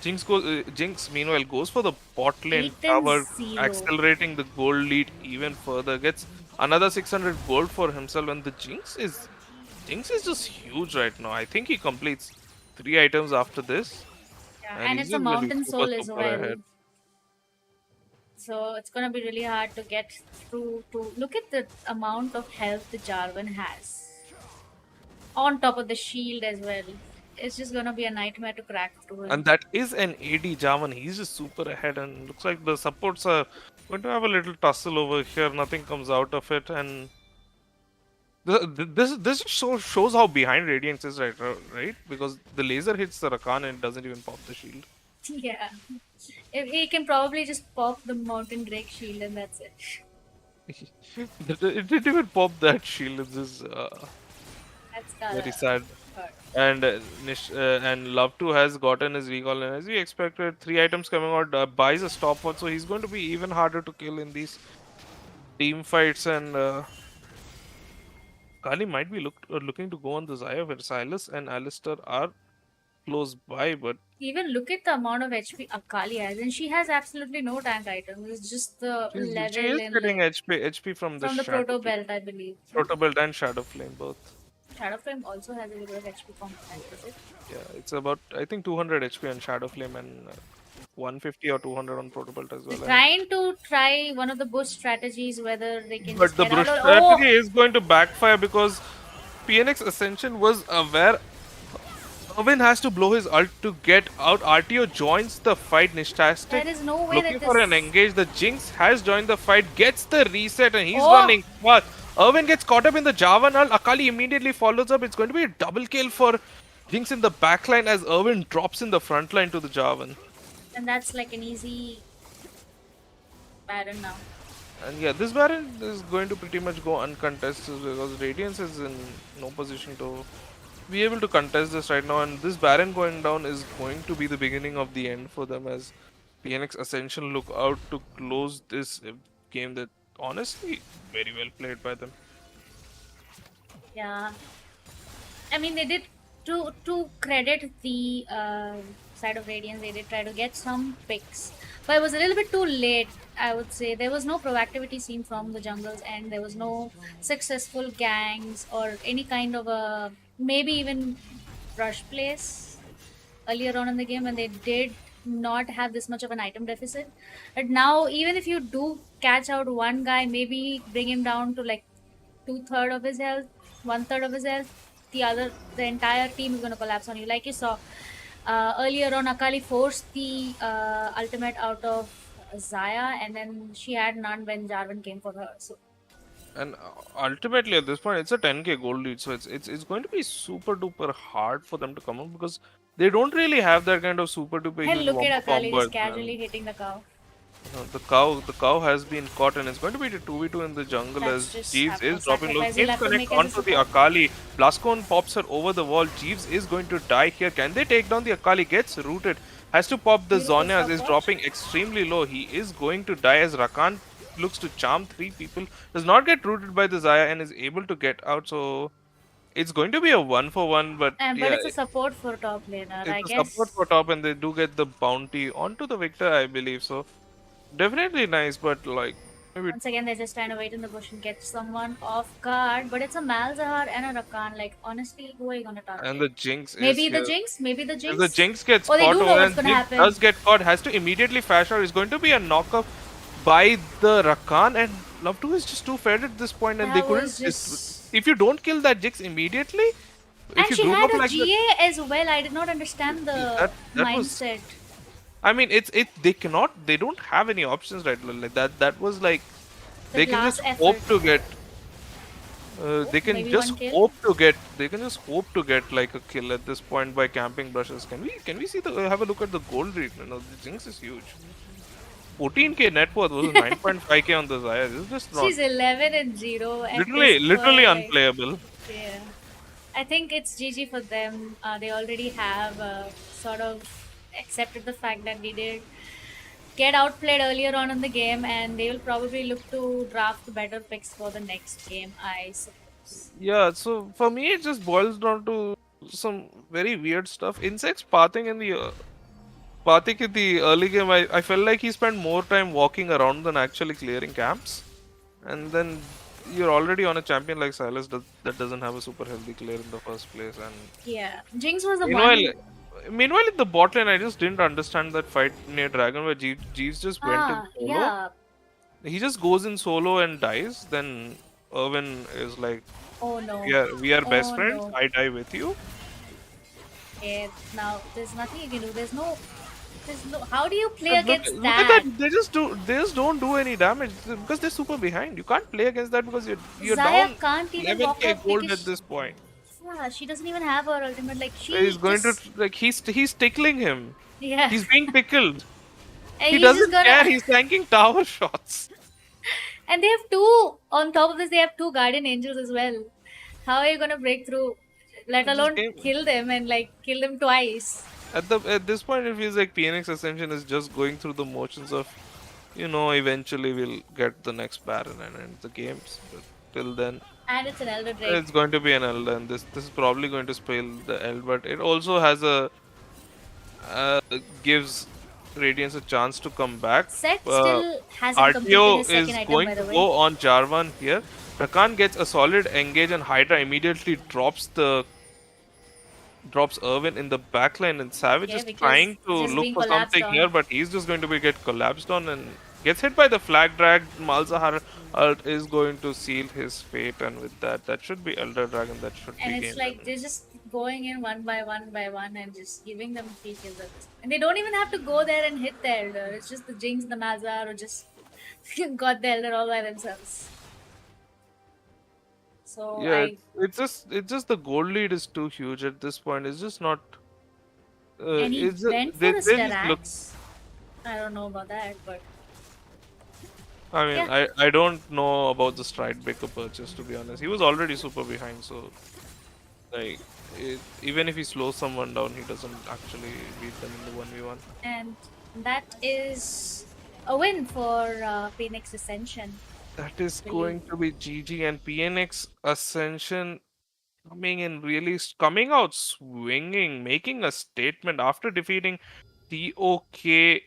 Jinx meanwhile goes for the bot lane 8 and tower, 0. accelerating the gold lead even further. Gets another 600 gold for himself, and the Jinx is just huge right now. I think he completes 3 items after this, Yeah, and and he's it's a just gonna be mountain super, soul as super well. ahead. So it's gonna be really hard to get through to look at the amount of health the Jarvan has. On top of the shield as well. It's just gonna be a nightmare to crack through him. And that is an AD Jarvan. He's just super ahead, and looks like the supports are going to have a little tussle over here. Nothing comes out of it, and this shows how behind Radiance is, right? Because the laser hits the Rakan and it doesn't even pop the shield. Yeah. If he can probably just pop the Mountain Drake shield and that's it. It didn't even pop that shield. It's just That's very kinda sad. hurt. And and Love 2 has gotten his recall, and as we expected, 3 items coming out, buys a stopwatch, so he's going to be even harder to kill in these team fights. And Kali might be looking to go on the Zaya, where Silas and Alistar are close by, but Even look at the amount of HP Akali has, and she has absolutely no tank items. It's just the she level is and getting like, HP from the from the Shadow Proto Flame. Belt, I believe. Proto Belt and Shadow Flame both. Shadow Flame also has a little bit of HP component, is it? Yeah, it's about, I think, 200 HP on Shadow Flame and 150 or 200 on Proto Belt as They're well. trying to try one of the bush strategies, whether they can But just the get Brush out. strategy is going to backfire because PNX Ascension was aware Irvin has to blow his ult to get out. RTO joins the fight. Nishtastic There is no way looking that for an this... engage. The Jinx has joined the fight, gets the reset, and he's Oh! running fast. Irvin gets caught up in the Jarvan ult. Akali immediately follows up. It's going to be a double kill for Jinx in the backline as Irvin drops in the front line to the Jarvan. And that's like an easy Baron now. And yeah, this Baron is going to pretty much go uncontested because Radiance is in no position to be able to contest this right now, and this Baron going down is going to be the beginning of the end for them as PNX Ascension look out to close this game that honestly very well played by them. Yeah. I mean, they did to credit the side of Radiance, they did try to get some picks, but it was a little bit too late. I would say there was no proactivity seen from the jungles, and there was no successful gangs or any kind of a maybe even rush plays earlier on in the game, and they did not have this much of an item deficit. But now, even if you do catch out one guy, maybe bring him down to like 2/3 of his health, 1/3 of his health, the entire team is going to collapse on you. Like you saw earlier on, Akali forced the ultimate out of Zaya, and then she had none when Jarvan came for her. So And ultimately at this point it's a 10k gold lead, so it's going to be super duper hard for them to come up because they don't really have that kind of super duper and huge look at wombo Akali combo just as well. casually hitting the cow. The cow has been caught, and it's going to be the 2v2 in the jungle That's as just Jeeves have to is dropping low. sacrifice. He'll Games have to connect make it as onto a the support. Akali. Blascone pops her over the wall. Jeeves is going to die here. Can they take down the Akali? Gets rooted. Has to pop the Beautiful Zhonya's. Is support. dropping extremely low. He is going to die as Rakan looks to charm 3 people. Does not get rooted by the Zaya and is able to get out. So it's going to be a 1-for-1, but But yeah, it's a support for top laner, I it's a guess. support for top, and they do get the bounty onto the Victor, I believe. So definitely nice, but like maybe Once again, they're just trying to wait in the bush and catch someone off guard. But it's a Malzahar and a Rakan. Like, honestly, who are you going to target? and the Jinx Maybe is the here. Jinx? Maybe the Jinx? If the Jinx gets Oh, they caught do know over what's and gonna Jinx happen. does get caught, has to immediately flash out. It's going to be a knockup by the Rakan, and Love 2 is just too fed at this point, and they That couldn't. was just. If you don't kill that Jix immediately, if And you she group had up a like that, GA as well. I did not understand the that was. mindset. I mean, they cannot. They don't have any options right now. Like that. That was like The they can last just effort. hope to get. Oh, They can maybe just one kill. hope to get. They can just hope to get like a kill at this point by camping brushes. Can we see the have a look at the gold rate? You know, the Jinx is huge. 14k net worth versus 9.5k on the Zaya. This is just not She's 11 and 0 at this literally point. Like, unplayable. yeah. I think it's GG for them. They already have sort of accepted the fact that they did get outplayed earlier on in the game, and they will probably look to draft better picks for the next game, I suppose. Yeah, so for me, it just boils down to some very weird stuff. Insects pathing in the early game, I felt like he spent more time walking around than actually clearing camps. And then you're already on a champion like Silas that doesn't have a super healthy clear in the first place. And Yeah, Jinx was the meanwhile, one. meanwhile in the bot lane, I just didn't understand that fight near Dragon where Jeeves just went in solo. Yeah. He just goes in solo and dies. Then Irwin is like, Oh no. we are best Oh friends. no. I die with you. Okay, now there's nothing you can do. There's no. How do you play And against look at that? that. They just don't do any damage because they're super behind. You can't play against that because you're Zaya down can't even walk 11k up gold because at this point. yeah, she doesn't even have her ultimate. Like He's she going to just like he's tickling him. yeah, He's being tickled. and He he's just doesn't care. gonna. He's tanking tower shots. And they have two. On top of this, they have two guardian angels as well. How are you gonna break through? Let This alone game kill them and like kill them twice. at this point it feels like PNX Ascension is just going through the motions of eventually we'll get the next Baron and end the games. But till then And it's an Elder Drake. it's going to be an Eld, and this is probably going to spoil the Eld, but it also has a gives Radiance a chance to come back. Set Uh, still hasn't completed RTO his second is item, going by to the way. go on Jarvan here. Rakan gets a solid engage, and Hydra immediately drops Irwin in the backline, and Savage Yeah, is because trying to it's just look being for collapsed something here, on. but he's just going to get collapsed on and gets hit by the flag drag. Malzahar ult is going to seal his fate, and with that should be Elder Dragon. That should And be it's game like winning. they're just going in one by one and just giving them free kills at this. And they don't even have to go there and hit the Elder. It's just the Jinx, the Mazar, or just got the Elder all by themselves. So Yeah, I it's just the gold lead is too huge at this point. It's just not. and he It's went for a they just look. Sterax. I don't know about that, but I mean, yeah. I don't know about the Stride Breaker purchase, to be honest. He was already super behind, so like even if he slows someone down, he doesn't actually beat them in the 1v1. And that is a win for Phoenix Ascension, That is I believe. going to be GG, and PNX Ascension coming out swinging, making a statement after defeating TOK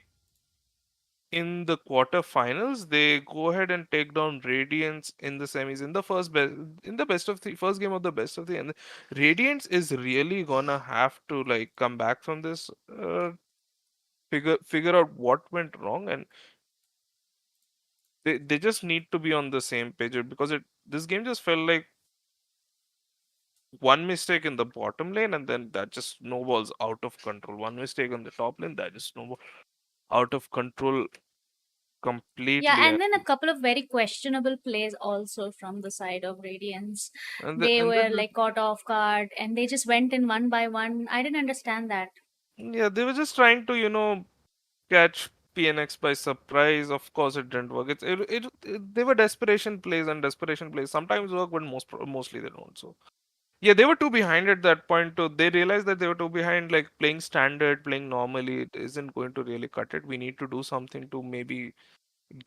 in the quarterfinals. They go ahead and take down Radiance in the semis in the in the best of the first game of the best of the, and Radiance is really gonna have to like come back from this, figure out what went wrong, and they just need to be on the same page because this game just felt like one mistake in the bottom lane and then that just snowballs out of control. One mistake on the top lane, that just snowballs out of control Yeah, completely. and then a couple of very questionable plays also from the side of Radiance. They And were then like caught off guard and they just went in one by one. I didn't understand that. yeah, they were just trying to catch PNX by surprise. Of course, it didn't work. They were desperation plays, and desperation plays sometimes work, but mostly they don't. So yeah, they were too behind at that point. Too. They realized that they were too behind. Like playing standard, playing normally, it isn't going to really cut it. We need to do something to maybe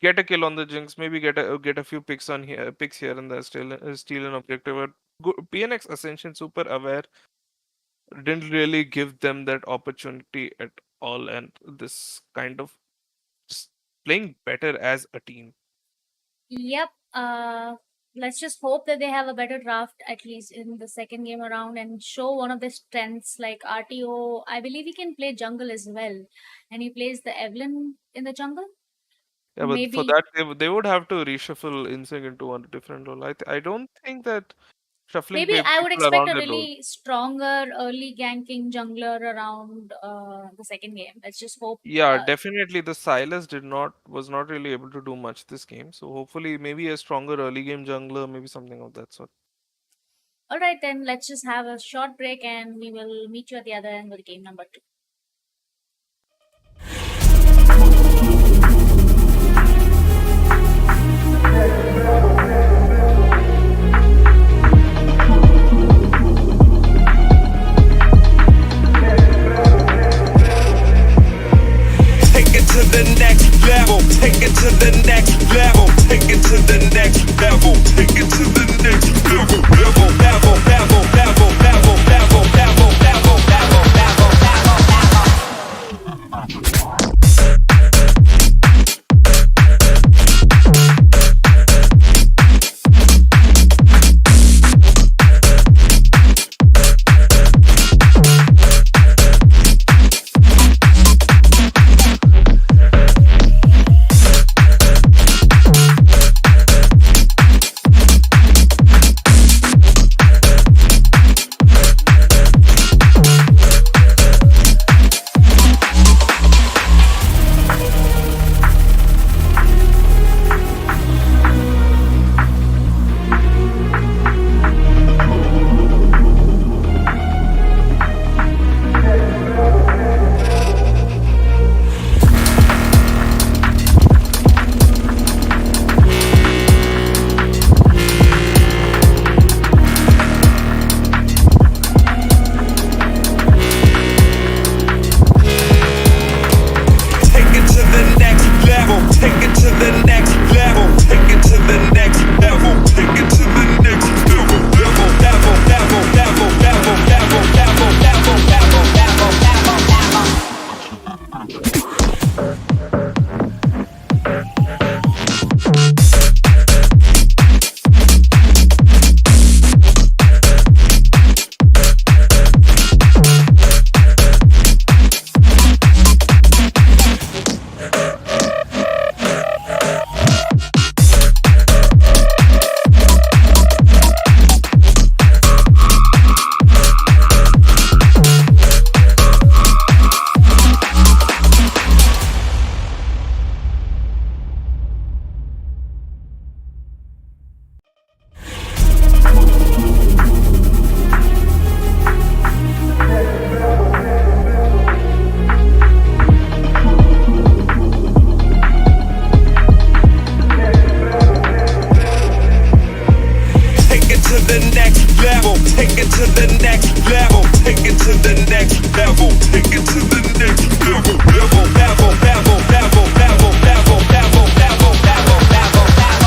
get a kill on the Jinx, maybe get a few picks here and there, steal an objective. But PNX Ascension super aware didn't really give them that opportunity at all, and this kind of just playing better as a team. Yep. Let's just hope that they have a better draft at least in the second game around and show one of their strengths like RTO. I believe he can play jungle as well. And he plays the Evelyn in the jungle. Yeah, but for Maybe that they would have to reshuffle InSync into one different role. I don't think that shuffling maybe I would people expect around a their role. really stronger early ganking jungler around the second game. Let's just hope. Yeah, definitely the Silas was not really able to do much this game. So hopefully maybe a stronger early game jungler, maybe something of that sort. All right, then let's just have a short break and we will meet you at the other end with game number 2. Take it to the next level. Take it to the next level. Take it to the next level. Take it to the next level. Level, level, level, level, level, level, level, level, level, level, level. Take it to the next level. Take it to the next level. Take it to the next level. Take it to the next level. Level, level, level, level, level, level, level, level, level, level, level, level. Take it to the next level. Take it to the next level. Take it to the next level. Take it to the next level. Level, level, level, level, level, level, level, level, level, level, level.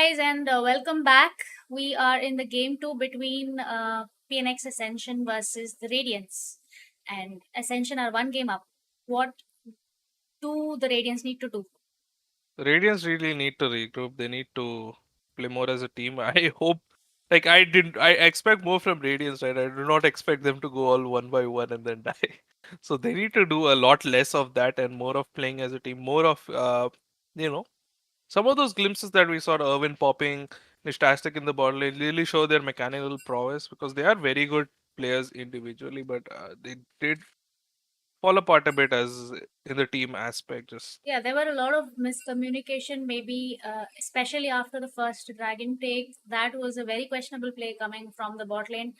guys, and welcome back. We are in the game two between PNX Ascension versus the Radiance. And Ascension are one game up. What do the Radiance need to do? Radiants really need to regroup. They need to play more as a team. I hope, like I didn't, I expect more from Radiants, right? I do not expect them to go all one by one and then die. So they need to do a lot less of that and more of playing as a team. More of, you know, some of those glimpses that we saw Irvin popping, Nishtastic in the bottle lane really show their mechanical prowess because they are very good players individually, but they did fall apart a bit as in the team aspect. Just Yeah, there were a lot of miscommunication, maybe especially after the first Dragon take. That was a very questionable play coming from the bot lane.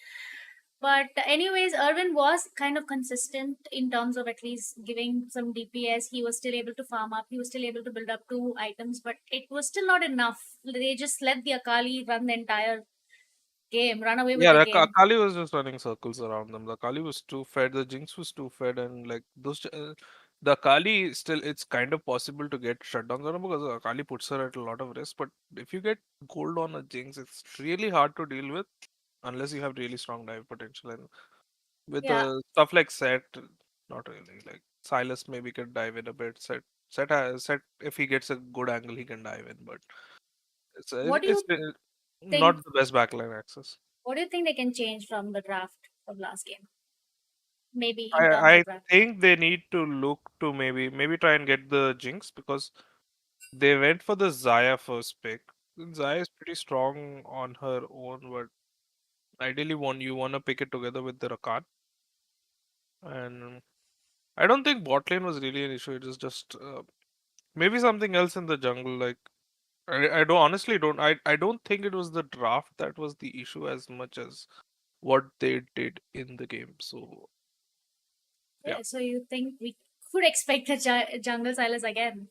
But anyways, Irvin was kind of consistent in terms of at least giving some DPS. He was still able to farm up. He was still able to build up 2 items, but it was still not enough. They just let the Akali run the entire game, run away with yeah, the the game. Akali was just running circles around them. The Akali was too fed. The Jinx was too fed, and like those, the Akali still it's kind of possible to get shut down on her because the Akali puts her at a lot of risk. But if you get gold on a Jinx, it's really hard to deal with unless you have really strong dive potential. And with Yeah, stuff like Set, not really. Like Silas maybe can dive in a bit. Set if he gets a good angle, he can dive in. But what do it's you think? not the best backline access. What do you think they can change from the draft of last game? Maybe in terms I of draft. think they need to look to maybe try and get the Jinx because they went for the Zaya first pick. Zaya is pretty strong on her own, but ideally want to pick it together with the Rakan. And I don't think bot lane was really an issue. It is just maybe something else in the jungle. Like I don't honestly don't I don't think it was the draft that was the issue as much as what they did in the game. So yeah, Yeah, so you think we could expect a jungle Silas again?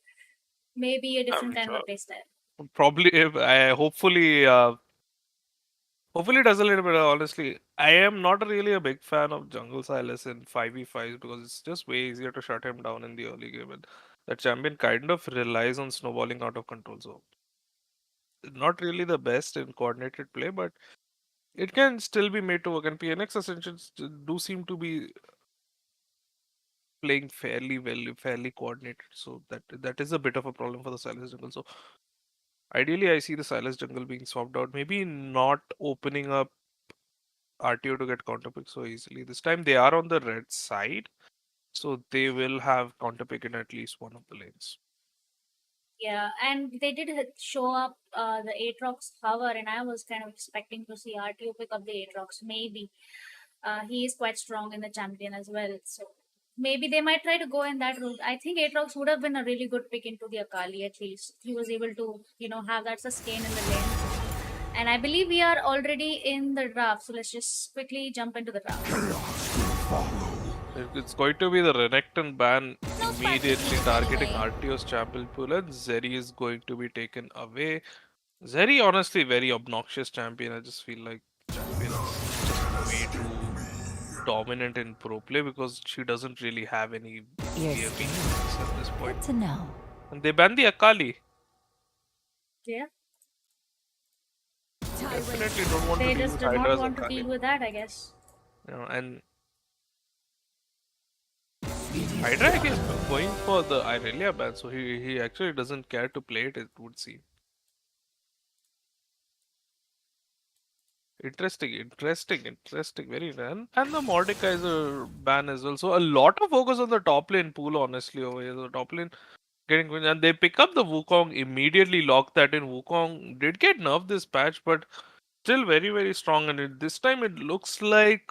Maybe a different I'm kind of sure. a playstyle. Probably if I hopefully it does a little bit. Honestly, I am not really a big fan of Jungle Silas in 5v5s because it's just way easier to shut him down in the early game. And the champion kind of relies on snowballing out of control. So, not really the best in coordinated play, but it can still be made to work. And PNX Ascensions do seem to be playing fairly well, fairly coordinated. So, that is a bit of a problem for the Silas jungle. So, ideally, I see the Silas jungle being swapped out. Maybe not opening up RTO to get counterpick so easily. This time they are on the red side, so they will have counterpick in at least one of the lanes. Yeah, and they did show up the Aatrox hover, and I was kind of expecting to see RTO pick up the Aatrox. Maybe he is quite strong in the champion as well, so maybe they might try to go in that route. I think Aatrox would have been a really good pick into the Akali at least. He was able to, have that sustain in the lane. And I believe we are already in the draft, so let's just quickly jump into the draft. It's going to be the Renekton ban immediately targeting RTO's champion pool, and Zeri is going to be taken away. Zeri, honestly, very obnoxious champion. I just feel like champion is just way too dominant in pro play because she doesn't really have any Your clear skin. weaknesses at this point. Good to know. And they banned the Akali. Yeah, Definitely don't want to they deal just with did not Hydra's want to Akali. deal with that, I guess. And Hydra is going for the Irelia ban, so he actually doesn't care to play it, it would seem. Interesting, very and the Mordekaiser ban as well. So a lot of focus on the top lane pool, honestly, over here. The top lane getting good, and they pick up the Wukong, immediately lock that in. Wukong did get nerfed this patch, but still very strong. And this time it looks like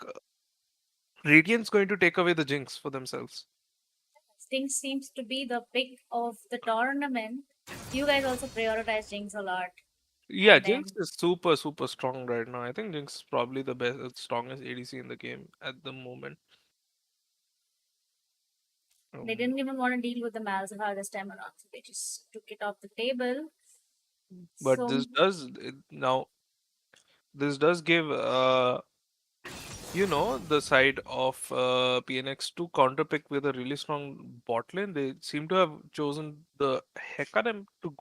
Radiant's going to take away the Jinx for themselves. Jinx seems to be the pick of the tournament. You guys also prioritize Jinx a lot. Yeah, And Jinx then, is super strong right now. I think Jinx is probably the best, strongest ADC in the game at the moment. they Um, didn't even want to deal with the Malzahar this time around, so they just took it off the table. but So, now this does give the side of PNX to counterpick with a really strong bot lane. They seem to have chosen the Hecarim to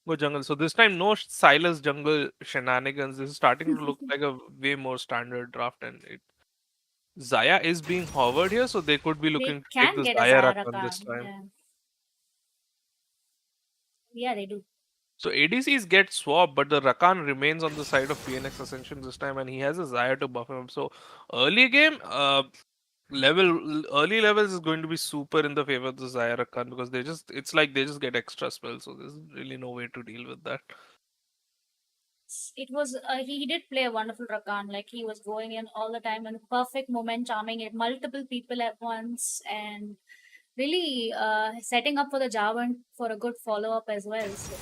Go jungle. So this time, no Silas jungle shenanigans. This is starting to look like a way more standard draft, and Zaya is being hovered here, so they could be They looking to take can the get a Zaya Rakan this Zayarakan. time. Yeah. Yeah, they do. So ADCs get swapped, but the Rakan remains on the side of PNX Ascension this time, and he has a Zaya to buff him. So early game, early levels is going to be super in the favor of the Zaya Rakan because it's like they just get extra spells, so there's really no way to deal with that. It was he did play a wonderful Rakan. Like he was going in all the time in perfect moment, charming it multiple people at once, and really setting up for the Jarvan for a good follow up as well. So,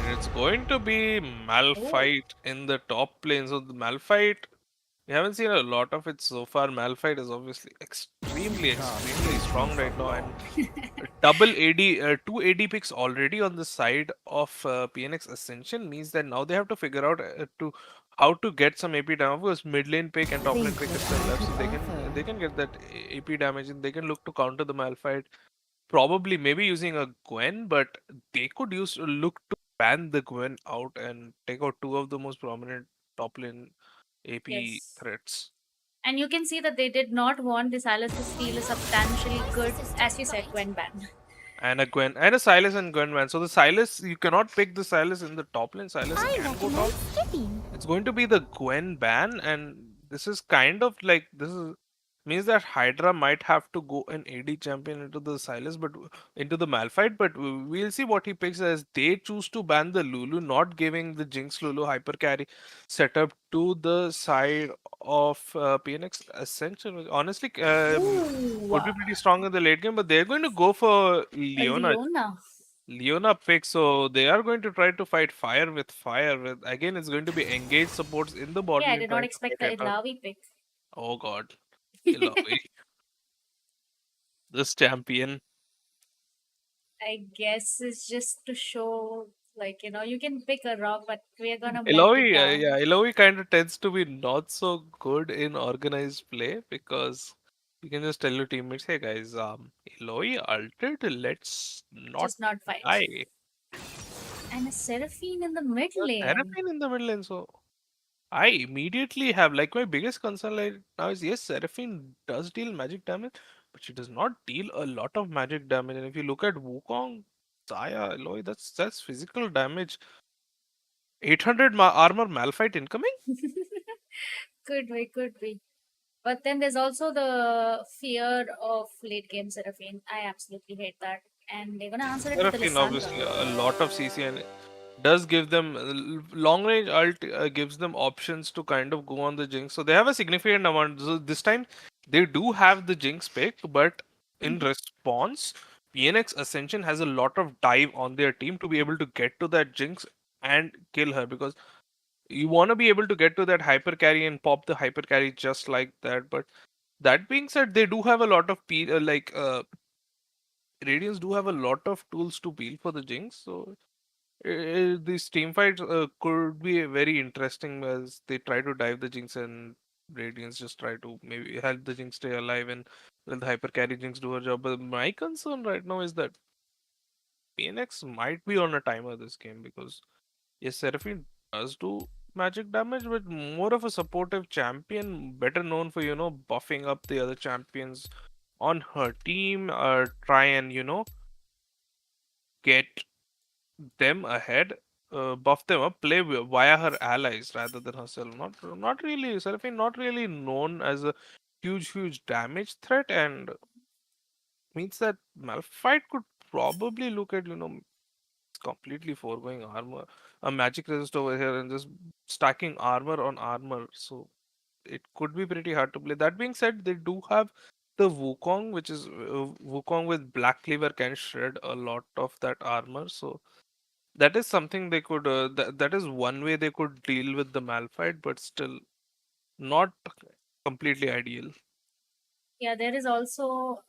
And it's going to be oh, Malphite in the top lane. So the Malphite, we haven't seen a lot of it so far. Malphite is obviously extremely strong right now, and double AD, two AD picks already on the side of PNX Ascension means that now they have to figure out to how to get some AP damage because mid lane pick and top lane Think pick is what still I left, could so offer. they can get that AP damage and they can look to counter the Malphite. Probably maybe using a Gwen, but they could look to ban the Gwen out and take out two of the most prominent top lane AP yes. threats. And you can see that they did not want the Silas to steal a substantially good, as you said, Gwen ban. And a Gwen and a Silas and Gwen man. So the Silas you cannot pick the Silas in the top lane. Silas I can go recommend top. skipping. It's going to be the Gwen ban, and this is kind of like this is means that Hydra might have to go an AD champion into the Silas, but into the Malphite. But we'll see what he picks as they choose to ban the Lulu, not giving the Jinx Lulu hyper carry setup to the side of PNX Ascension. Honestly, Ooh, could be pretty strong in the late game, but they're going to go for a Leona. Leona. Leona pick, so they are going to try to fight fire with fire. With again, it's going to be engaged supports in the bot Yeah, I lane did not trying to expect get the it out. Ilavi pick. Oh god, Illaoi, this champion. I guess it's just to show, like, you can pick a rock, but we're gonna melt it Illaoi, down. yeah, Illaoi kind of tends to be not so good in organized play because you can just tell your teammates, "Hey guys, Illaoi altered. Let's not Just not fight. die." And a Seraphine in the mid lane. Seraphine in the middle lane, so I immediately have like my biggest concern right now is yes, Seraphine does deal magic damage, but she does not deal a lot of magic damage. And if you look at Wukong, Zaya, Aloy, that's physical damage. 800 armor Malphite incoming? Could be, could be. But then there's also the fear of late game Seraphine. I absolutely hate that. And they're gonna answer it with the Seraphine Lissandra. obviously a lot of CC and does give them long range ult gives them options to kind of go on the Jinx. So they have a significant amount. So this time they do have the Jinx pick, but in Mhm. response, PNX Ascension has a lot of dive on their team to be able to get to that Jinx and kill her because you want to be able to get to that hyper carry and pop the hyper carry just like that. But that being said, they do have a lot of Radiance do have a lot of tools to peel for the Jinx. So these team fights could be very interesting as they try to dive the Jinx and Radiance just try to maybe help the Jinx stay alive and let the hyper carry Jinx do her job. But my concern right now is that PNX might be on a timer this game because yes, Seraphine does do magic damage, but more of a supportive champion, better known for buffing up the other champions on her team, try and get them ahead, buff them up, play via her allies rather than herself. Not really, Seraphine not really known as a huge damage threat, and means that Malphite could probably look at completely foregoing armor, a magic resist over here, and just stacking armor on armor. So it could be pretty hard to play. That being said, they do have the Wukong, which is Wukong with Black Cleaver can shred a lot of that armor. So that is something they could. That is one way they could deal with the Malphite, but still not completely ideal. Yeah, there is also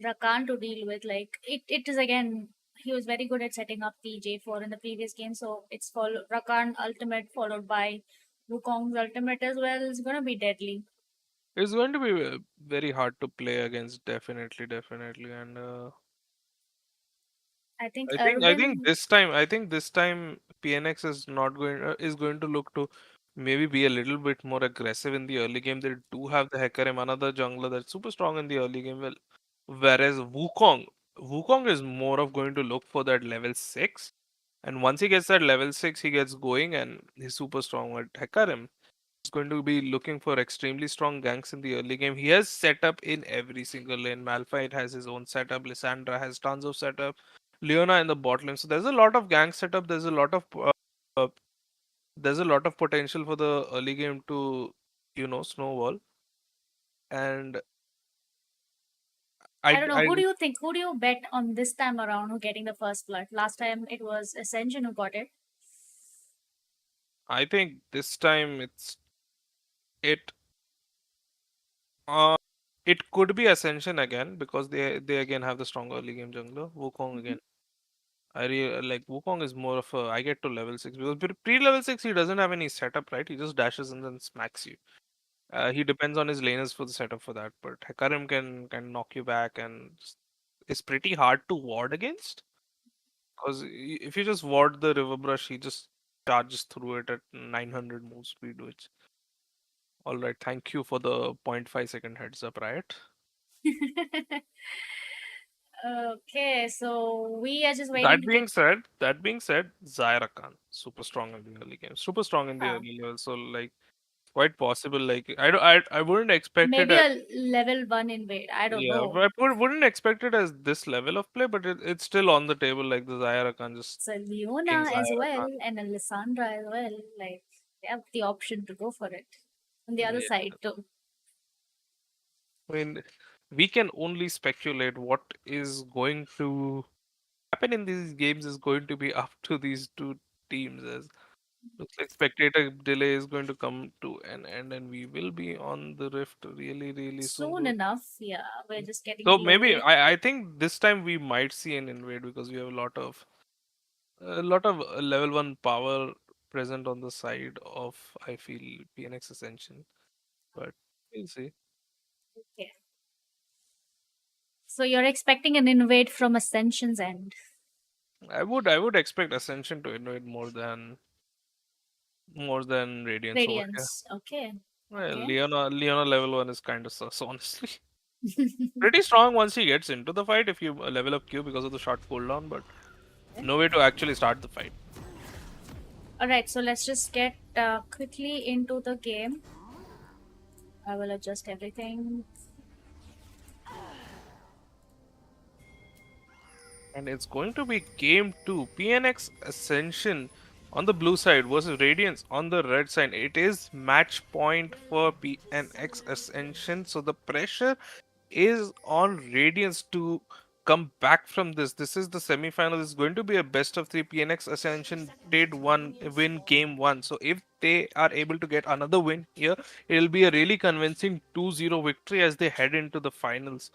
Rakan to deal with. Like it is again. He was very good at setting up the J4 in the previous game, so it's Rakan ultimate followed by Wukong's ultimate as well. It's gonna be deadly. It's going to be very hard to play against, definitely, and I think I think Irwin. this time PNX is going to look to maybe be a little bit more aggressive in the early game. They do have the Hecarim, another jungler that's super strong in the early game. Well, whereas Wukong is more of going to look for that level 6. And once he gets that level 6, he gets going and he's super strong. With Hecarim is going to be looking for extremely strong ganks in the early game. He has setup in every single lane. Malphite has his own setup. Lissandra has tons of setup. Leona in the bot lane. So there's a lot of gank setup. Uh, there's a lot of potential for the early game to snowball. And I don't know. I Who do you think? Who do you bet on this time around who getting the first blood? Last time it was Ascension who got it. I think this time it uh it could be Ascension again because they again have the strong early game jungler. Wukong Mhm. again. Like Wukong is more of a I get to level 6 because pre-level 6 he doesn't have any setup, right? He just dashes and then smacks you. He depends on his laners for the setup for that, but Hecarim can knock you back and it's pretty hard to ward against because if you just ward the River Brush, he just charges through it at 900 move speed, which all right. Thank you for the zero point 0.5 second heads up, right? Okay, so we are just waiting That to get. being said, Zyra Khan super strong in the early game, super strong in the Uh, early level. So like quite possible. Like I wouldn't expect it maybe as a level 1 invade. I don't yeah, know. but wouldn't expect it as this level of play, but it's still on the table. Like the Zyra Khan, just So King Leona as Zyra well Khan. and Alessandra as well. Like they have the option to go for it. On the other Yeah. side too. I mean, we can only speculate what is going to happen in these games is going to be up to these two teams. As looks like spectator delay is going to come to an end, and we will be on the Rift really, really soon. Soon enough, yeah. We're just getting So the maybe okay. I think this time we might see an invade because we have a lot of level 1 power present on the side of I feel PNX Ascension, but we'll see. Okay. So you're expecting an invade from Ascension's end. I would expect Ascension to invade more than Radiance over here. Radiance. Okay. Well, Okay. Leona level 1 is kind of sus, honestly. Pretty strong once he gets into the fight if you level up Q because of the short cooldown, but no way to actually start the fight. Alright, so let's just get quickly into the game. I will adjust everything. And it's going to be game 2. PNX Ascension on the blue side versus Radiance on the red side. It is match point for PNX Ascension. So the pressure is on Radiance to come back from this. This is the semi-final. This is going to be a best of 3. PNX Ascension did win game 1. So if they are able to get another win here, it'll be a really convincing 2-0 victory as they head into the finals.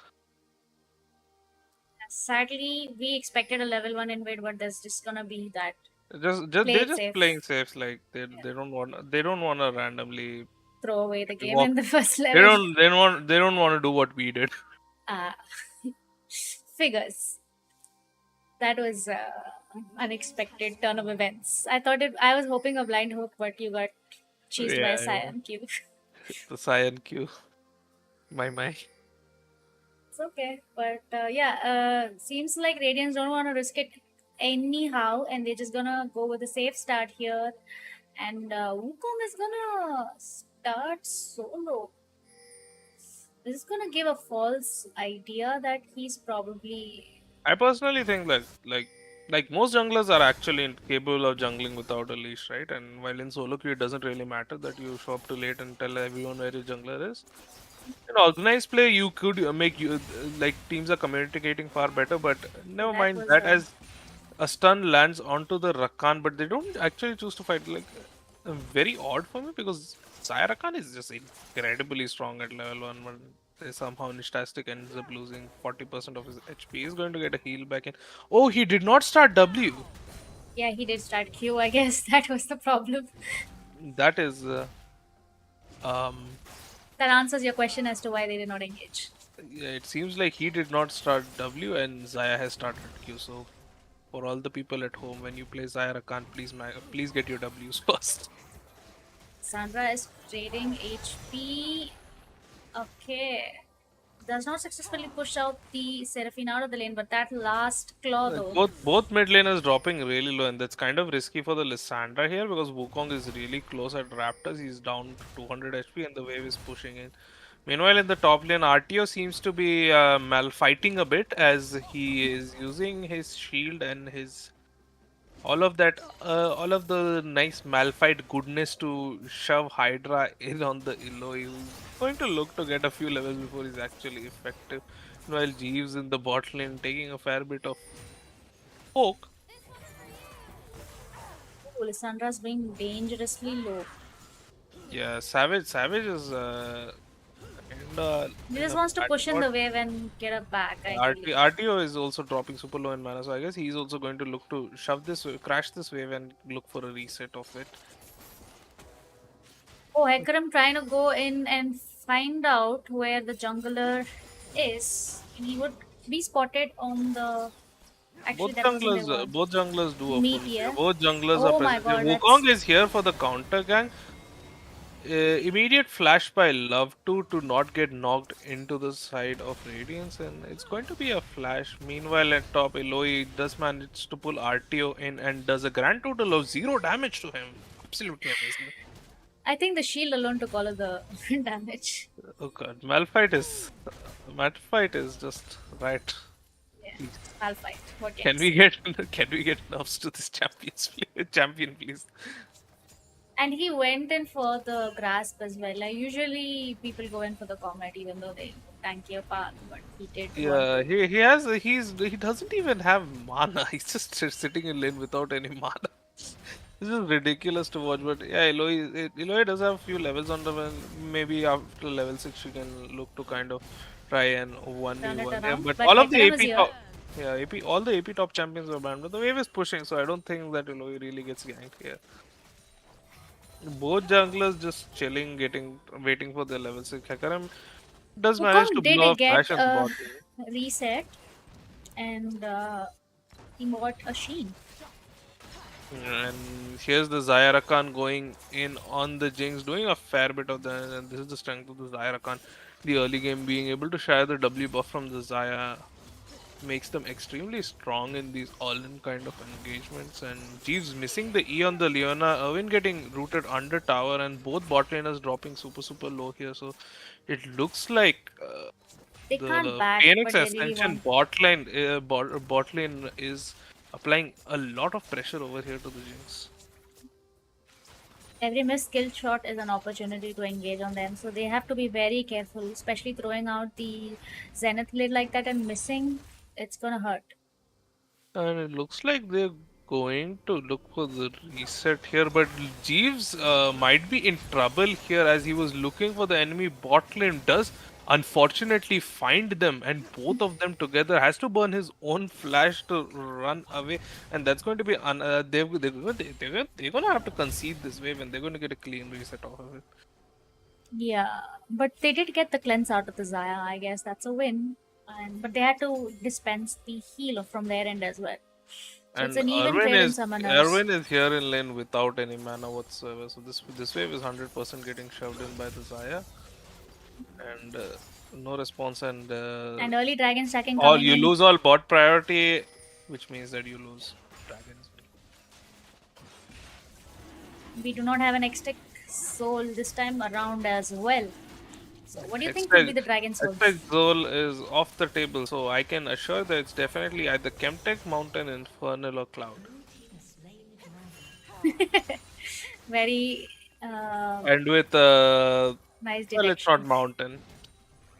Sadly, we expected a level 1 invade, but there's just gonna be that. Just Play they're it just safe. playing safe. Like Yeah. they don't want to randomly Throw away the game walk. in the first They level. don't they don't want they don't want to do what we did. Uh, figures. That was unexpected turn of events. I was hoping a blind hook, but you got cheesed by a Yeah, Cyan Q. the Cyan Q. My. It's okay, but yeah, seems like Radiants don't want to risk it anyhow, and they're just gonna go with a safe start here. And Wukong is gonna start solo. This is gonna give a false idea that he's probably I personally think that like most junglers are actually capable of jungling without a leash, right? And while in solo queue, it doesn't really matter that you show up too late and tell everyone where your jungler is. In organized play, you could make you like teams are communicating far better, but never that mind was that as a stun lands onto the Rakan, but they don't actually choose to fight. Like very odd for me because Sai Rakan is just incredibly strong at level 1, but they somehow Nishtastic ends up losing 40% of his HP. He's going to get a heal back in. Oh, he did not start W. yeah, he did start Q. I guess that was the problem. That is um That answers your question as to why they did not engage. yeah, it seems like he did not start W and Zaya has started Q. So For all the people at home, when you play Zyra Khan, please get your W's first. Sandra is trading HP. Okay. Does not successfully push out the Seraphine out of the lane, but that last claw though. Both mid laners dropping really low, and that's kind of risky for the Lissandra here because Wukong is really close at Raptors. He's down to 200 HP, and the wave is pushing in. Meanwhile, in the top lane, RTO seems to be malfighting a bit as he is using his shield and his all of the nice Malphite goodness to shove Hydra in on the Illo. He's going to look to get a few levels before he's actually effective. While Jeeves in the bot lane taking a fair bit of poke. Oh, Lissandra's being dangerously low. Yeah, Savage is He in just a wants to bad push in spot. the wave and get a back, I believe. RTO is also dropping super low in mana, so I guess he's also going to look to crash this wave and look for a reset of it. Oh, Hecarim trying to go in and find out where the jungler is. And he would be spotted on the. Actually, that wasn't the Both junglers do a meet full here. Both junglers are Oh my present. god, Wukong is here for the counter gang. Immediate flash by Love to not get knocked into the side of Radiance, and it's going to be a flash. Meanwhile, at top, Eloy does manage to pull RTO in and does a grand total of 0 damage to him. Absolutely amazing. I think the shield alone took all of the damage. Oh god, Malphite is just right. Yeah, I'll fight. What Can can we get can we get nerfs to this champion, please? And he went in for the grasp as well. Like usually people go in for the comet even though they tank your path, but he did. Yeah, he doesn't even have mana. He's just sitting in lane without any mana. This is ridiculous to watch, but yeah, Eloy does have a few levels on the well, maybe after level 6 she can look to kind of try and Turn it 1v1 them. around. But But all of the Hecarim is AP here. top all the AP top champions are banned, but the wave is pushing, so I don't think that Eloy really gets ganked here. Both junglers just chilling, waiting for their level 6. Hecarim does manage to Wukong did blow a get flash and a bot. reset and he bought a Sheen. And here's the Zyra Khan going in on the Jinx, doing a fair bit of that. And this is the strength of the Zyra Khan. The early game being able to share the W buff from the Zaya makes them extremely strong in these all-in kind of engagements. And Jeeves missing the E on the Leona, Irwin getting rooted under tower, and both bot laners dropping super low here. So it looks like They can't the back, PNX but they really Ascension want. bot lane is applying a lot of pressure over here to the Jinx. Every missed kill shot is an opportunity to engage on them, so they have to be very careful, especially throwing out the Zenith lid like that and missing. It's gonna hurt. And it looks like they're going to look for the reset here, but Jeeves might be in trouble here as he was looking for the enemy bot lane. Does unfortunately find them, and both of them together has to burn his own flash to run away, and that's going to be they're gonna have to concede this wave, and they're going to get a clean reset off of it. Yeah, but they did get the cleanse out of the Zaya. I guess that's a win. But they had to dispense the heal from their end as well. So And it's an even trade in summoners. Erwin is here in lane without any mana whatsoever. So this wave is 100% getting shoved in by the Zaya, and no response. And And early dragon stacking all coming you in. lose all bot priority, which means that you lose dragons. We do not have an Extech soul this time around as well. So what do you think could be the dragon soul? Expect Zol is off the table, so I can assure that it's definitely either Chemtech, Mountain, Infernal, or Cloud. Very And with nice well, it's not detection. Mountain.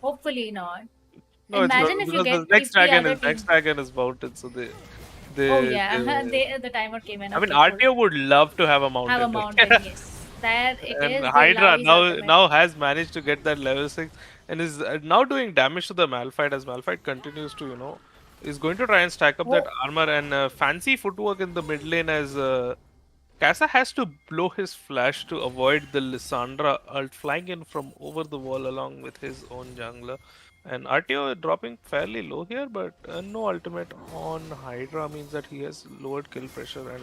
Hopefully not. No, it's Imagine not, if you because get the next if the dragon other is team. Mountain, so they Oh yeah, they the timer came in. I mean, after full. RTO would love to have a Have a mountain. mountain, yes. That it And is the Hydra Lavi's now ultimate. now has managed to get that level 6 and is now doing damage to the Malphite as Malphite continues to, is going to try and stack up that Oh, armor, and fancy footwork in the mid lane as Casa has to blow his flash to avoid the Lissandra ult flying in from over the wall along with his own jungler. And RTO dropping fairly low here, but no ultimate on Hydra means that he has lowered kill pressure. And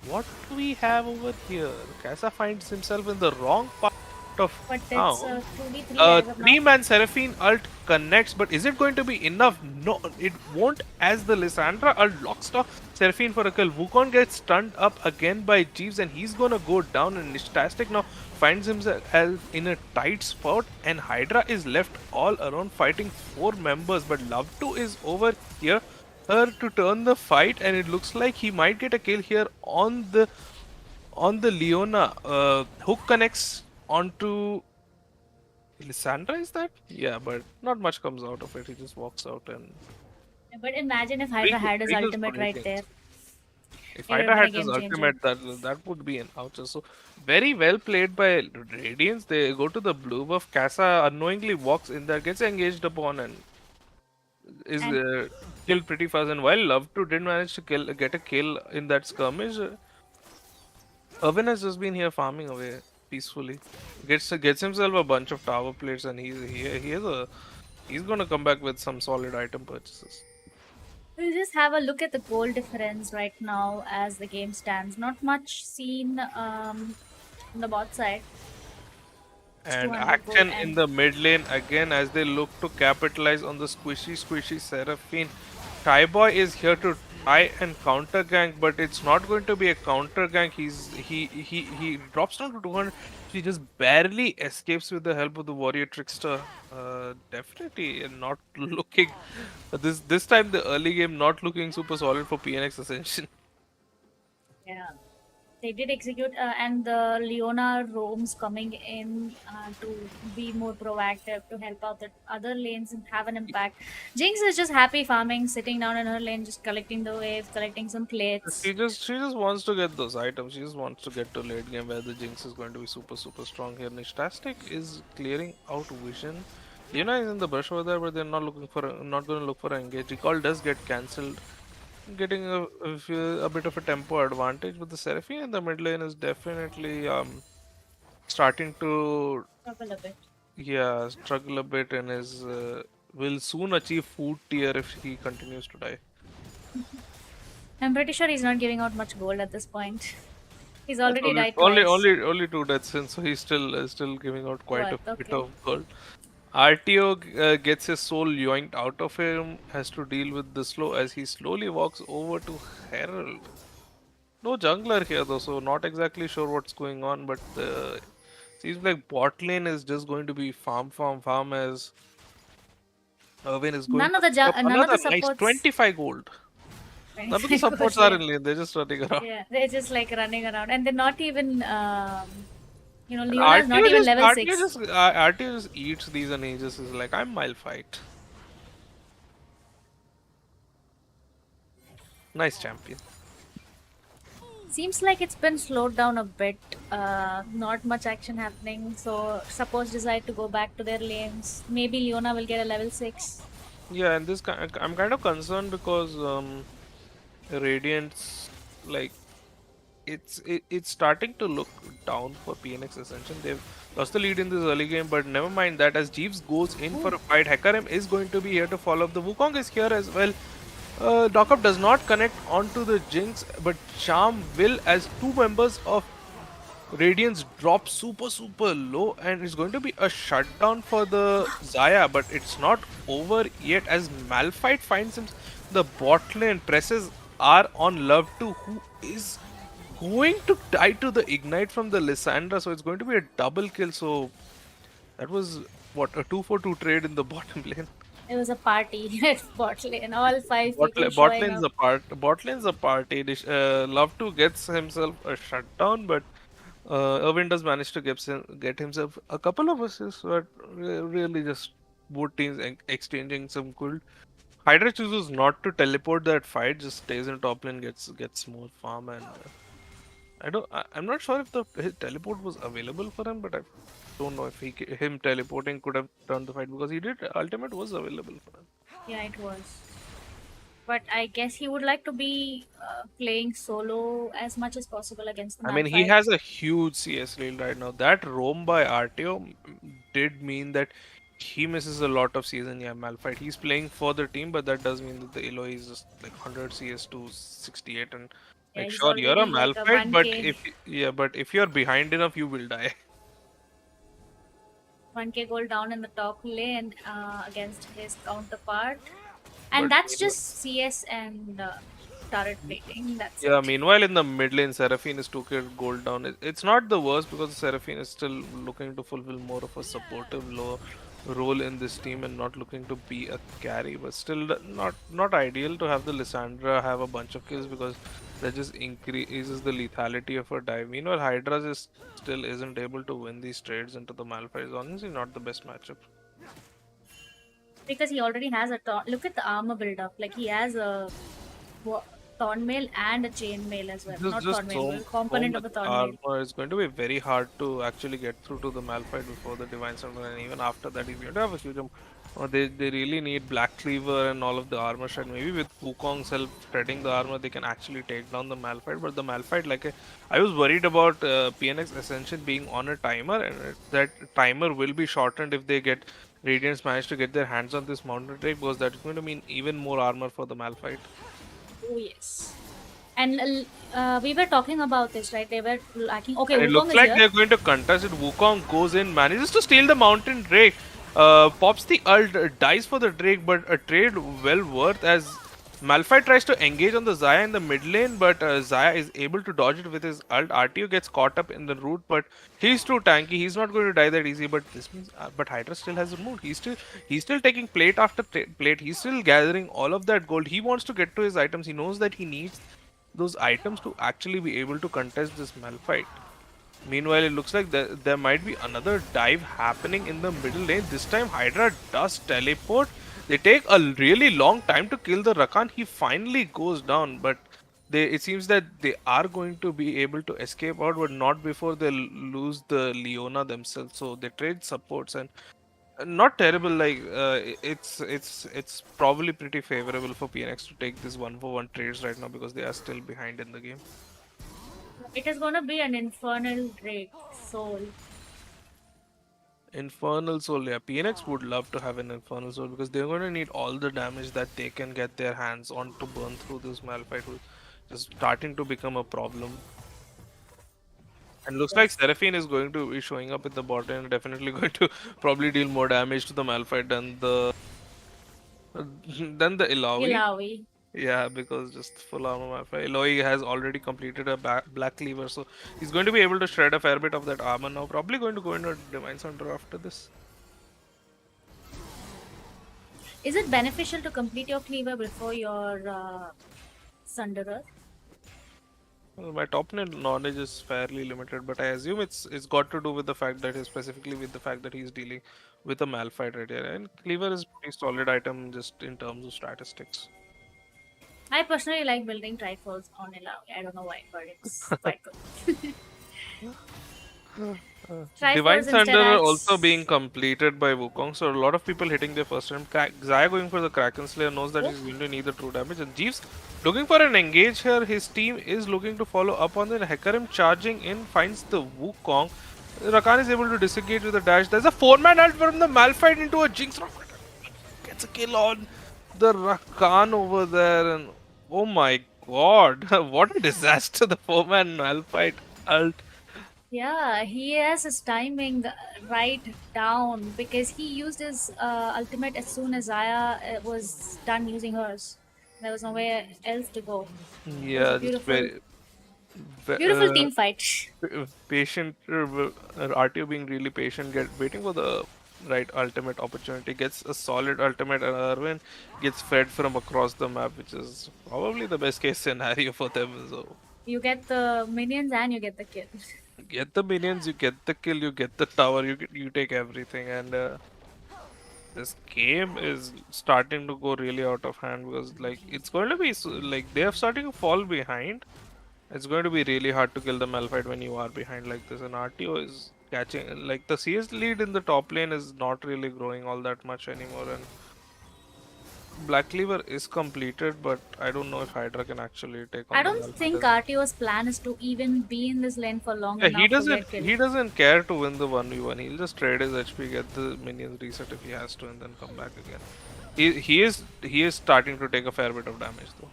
what do we have over here? Casa finds himself in the wrong part of But it's town. 2v3 as of now. Three-man Seraphine ult connects, but is it going to be enough? No, it won't, as the Lissandra ult locks off Seraphine for a kill. Wukong gets stunned up again by Jeeves, and he's gonna go down, and Nishtastic now finds himself in a tight spot, and Hydra is left all alone fighting 4 members, but Love2 is over here to turn the fight, and it looks like he might get a kill here on the Leona. Hook connects onto Lissandra, is that? Yeah, but not much comes out of it. He just walks out and But imagine if Hydra had his Regal's ultimate right there. if It would Hydra have been a had his game changer. ultimate, that would be an oucher. So very well played by Radiance. They go to the blue buff. Casa unknowingly walks in there, gets engaged upon, and is And killed pretty fast. And while Love2 did manage to get a kill in that skirmish, Irvin has just been here farming away peacefully. Gets himself a bunch of tower plates, and he's gonna come back with some solid item purchases. we'll just have a look at the goal difference right now as the game stands. Not much seen on the bot side. It's And 200 gold action in and the mid lane again as they look to capitalize on the squishy Seraphine. Boy is here to try and counter gank, but it's not going to be a counter gank. He drops down to 200. He just barely escapes with the help of the warrior trickster. Definitely not looking this time the early game not looking super solid for PNX Ascension. yeah, they did execute, and the Leona roams coming in to be more proactive to help out the other lanes and have an impact. Jinx is just happy farming, sitting down in her lane, just collecting the waves, collecting some plates. She just wants to get those items. She just wants to get to late game where the Jinx is going to be super strong here. Nishtastic is clearing out vision. Leona is in the brush over there, but they're not going to look for an engage. Recall does get cancelled, getting a bit of a tempo advantage. But the Seraphine in the mid lane is definitely starting to Struggle a bit. struggle a bit and is will soon achieve food tier if he continues to die. I'm pretty sure he's not giving out much gold at this point. He's That's already died twice. only 2 deaths in, so he's still giving out quite a What? bit Okay. of gold. RTO gets his soul yoinked out of him, has to deal with the slow as he slowly walks over to Herald. No jungler here though, so not exactly sure what's going on, but seems like bot lane is just going to be farm as Irvin is going to pick up None of the another nice supports. 25 gold. None of the 25 supports gold, are yeah. in lane, they're just running around. Yeah, they're just like running around, and they're not even. And Leona is not even level RTO 6. just eats these and he just is like, I'm mild fight. Nice champion. Seems like it's been slowed down a bit. Not much action happening. So suppose decide to go back to their lanes. Maybe Leona will get a level 6. Yeah, and I'm kind of concerned because Radiant's like it's starting to look down for PNX Ascension. They've lost the lead in this early game, but never mind that. As Jeeves goes in for a fight, Hecarim is going to be here to follow up. The Wukong is here as well. Dockup does not connect onto the Jinx, but Charm will, as 2 members of Radiance drop super low, and it's going to be a shutdown for the Zaya, but it's not over yet as Malphite finds him the bot lane. Presses are on Love 2, who is going to die to the ignite from the Lissandra, so it's going to be a double kill. So that was what, a 2-for-2 trade in the bottom lane. It was a party at bot lane. All 5 people Bot showing lane's up. a bot lane's a party. Love 2 gets himself a shutdown, but Irvin does manage to get himself a couple of assists, but really just both teams exchanging some gold. Hydra chooses not to teleport that fight, just stays in top lane, gets more farm, and I'm not sure if his teleport was available for him, but I don't know if him teleporting could have turned the fight because he did ultimate was available for him. Yeah, it was. But I guess he would like to be playing solo as much as possible against the I mean, he Malphite. has a huge CS lead right now. That roam by RTO did mean that he misses a lot of season. Yeah, Malphite. He's playing for the team, but that does mean that the Eloy is just like 100 CS to 68, and Yeah, like he's sure you're a already like a Malphite, but 1k if you're behind enough, you will die. 1k gold down in the top lane against his counterpart. But And that's just CS and turret plating. That's yeah, it. meanwhile in the mid lane, Seraphine is 2k gold down. It's not the worst because Seraphine is still looking to fulfill more of a supportive low role in this team and not looking to be a carry, but still not ideal to have the Lissandra have a bunch of kills because that just increases the lethality of her dive. Meanwhile, Hydra just still isn't able to win these trades into the Malphite. It's honestly not the best matchup. Because he already has a look at the armor build up. Like he has a thorn mail and a chain mail as well. There's Not just thorn mail, so but so component of much a thorn mail. armor. It's going to be very hard to actually get through to the Malphite before the Divine Summon, and even after that, he's going to have a huge. They really need Black Cleaver and all of the armor shred. Maybe with Wukong's help threading the armor, they can actually take down the Malphite. But the Malphite, I was worried about PNX Ascension being on a timer, and that timer will be shortened if they get Radiants manage to get their hands on this Mountain Drake, because that's going to mean even more armor for the Malphite. Oh yes. And we were talking about this, right? They were lacking. Okay, And it Wukong looks is like here. they're going to contest it. Wukong goes in, manages to steal the Mountain Drake. Pops the ult, dies for the Drake, but a trade well worth as Malphite tries to engage on the Xayah in the mid lane, but Xayah is able to dodge it with his ult. RTO gets caught up in the root, but he's too tanky. He's not going to die that easy. But this means, but Hydra still has a mood. He's still taking plate after plate. He's still gathering all of that gold. He wants to get to his items. He knows that he needs those items to actually be able to contest this Malphite. Meanwhile, it looks like there might be another dive happening in the middle lane. This time, Hydra does teleport. They take a really long time to kill the Rakan. He finally goes down, but it seems that they are going to be able to escape out, but not before they lose the Leona themselves. So they trade supports, and not terrible. It's probably pretty favorable for PNX to take this 1-for-1 trades right now because they are still behind in the game. It is gonna be an infernal Drake soul. Infernal Soul, yeah. PNX would love to have an Infernal Soul because they're going to need all the damage that they can get their hands on to burn through this Malphite, who's just starting to become a problem. And looks like Yes. Seraphine is going to be showing up in the bot and definitely going to probably deal more damage to the Malphite than the Illaoi. Ilawi. Yeah, because just full armor Malphite. Illaoi has already completed a Black Cleaver, so he's going to be able to shred a fair bit of that armor now. Probably going to go into Divine Sunder after this. Is it beneficial to complete your cleaver before your Sunderer? Well, my top net knowledge is fairly limited, but I assume it's got to do with the fact that specifically with the fact that he's dealing with a Malphite right here, and Cleaver is pretty solid item just in terms of statistics. I personally like building trifles on Ilawi. I don't know why, but it's quite good. Divine Triforce instead Thunder also being adds. completed by Wukong, so a lot of people hitting their first time. Xayah going for the Kraken Slayer knows that Oh, he's going to need the true damage, and Jeeves looking for an engage here. His team is looking to follow up on the Hecarim charging in, finds the Wukong. Rakan is able to disengage with a dash. There's a 4-man ult from the Malphite into a Jinx. Gets a kill on the Rakan over there, and oh my god, what a disaster! The 4-man Malphite ult. yeah, he has his timing right down because he used his ultimate as soon as Zaya was done using hers. There was nowhere else to go. It was a Yeah, just beautiful, very. beautiful team fight. Patient, RTO being really patient, waiting for the right ultimate opportunity, gets a solid ultimate, and Arvin gets fed from across the map, which is probably the best case scenario for them. So, You get the minions and you get the kill. get the minions, you get the kill, you get the tower, you take everything, and this game is starting to go really out of hand because it's going to be like they are starting to fall behind. It's going to be really hard to kill the Malphite when you are behind like this, and RTO is catching the CS lead in the top lane is not really growing all that much anymore, and Black Cleaver is completed, but I don't know if Hydra can actually take I on the don't think Malphite. RTO's plan is to even be in this lane for long Yeah, he enough to doesn't get killed. he doesn't care to win the 1v1. He'll just trade his HP, get the minions reset if he has to, and then come back again. He is starting to take a fair bit of damage though.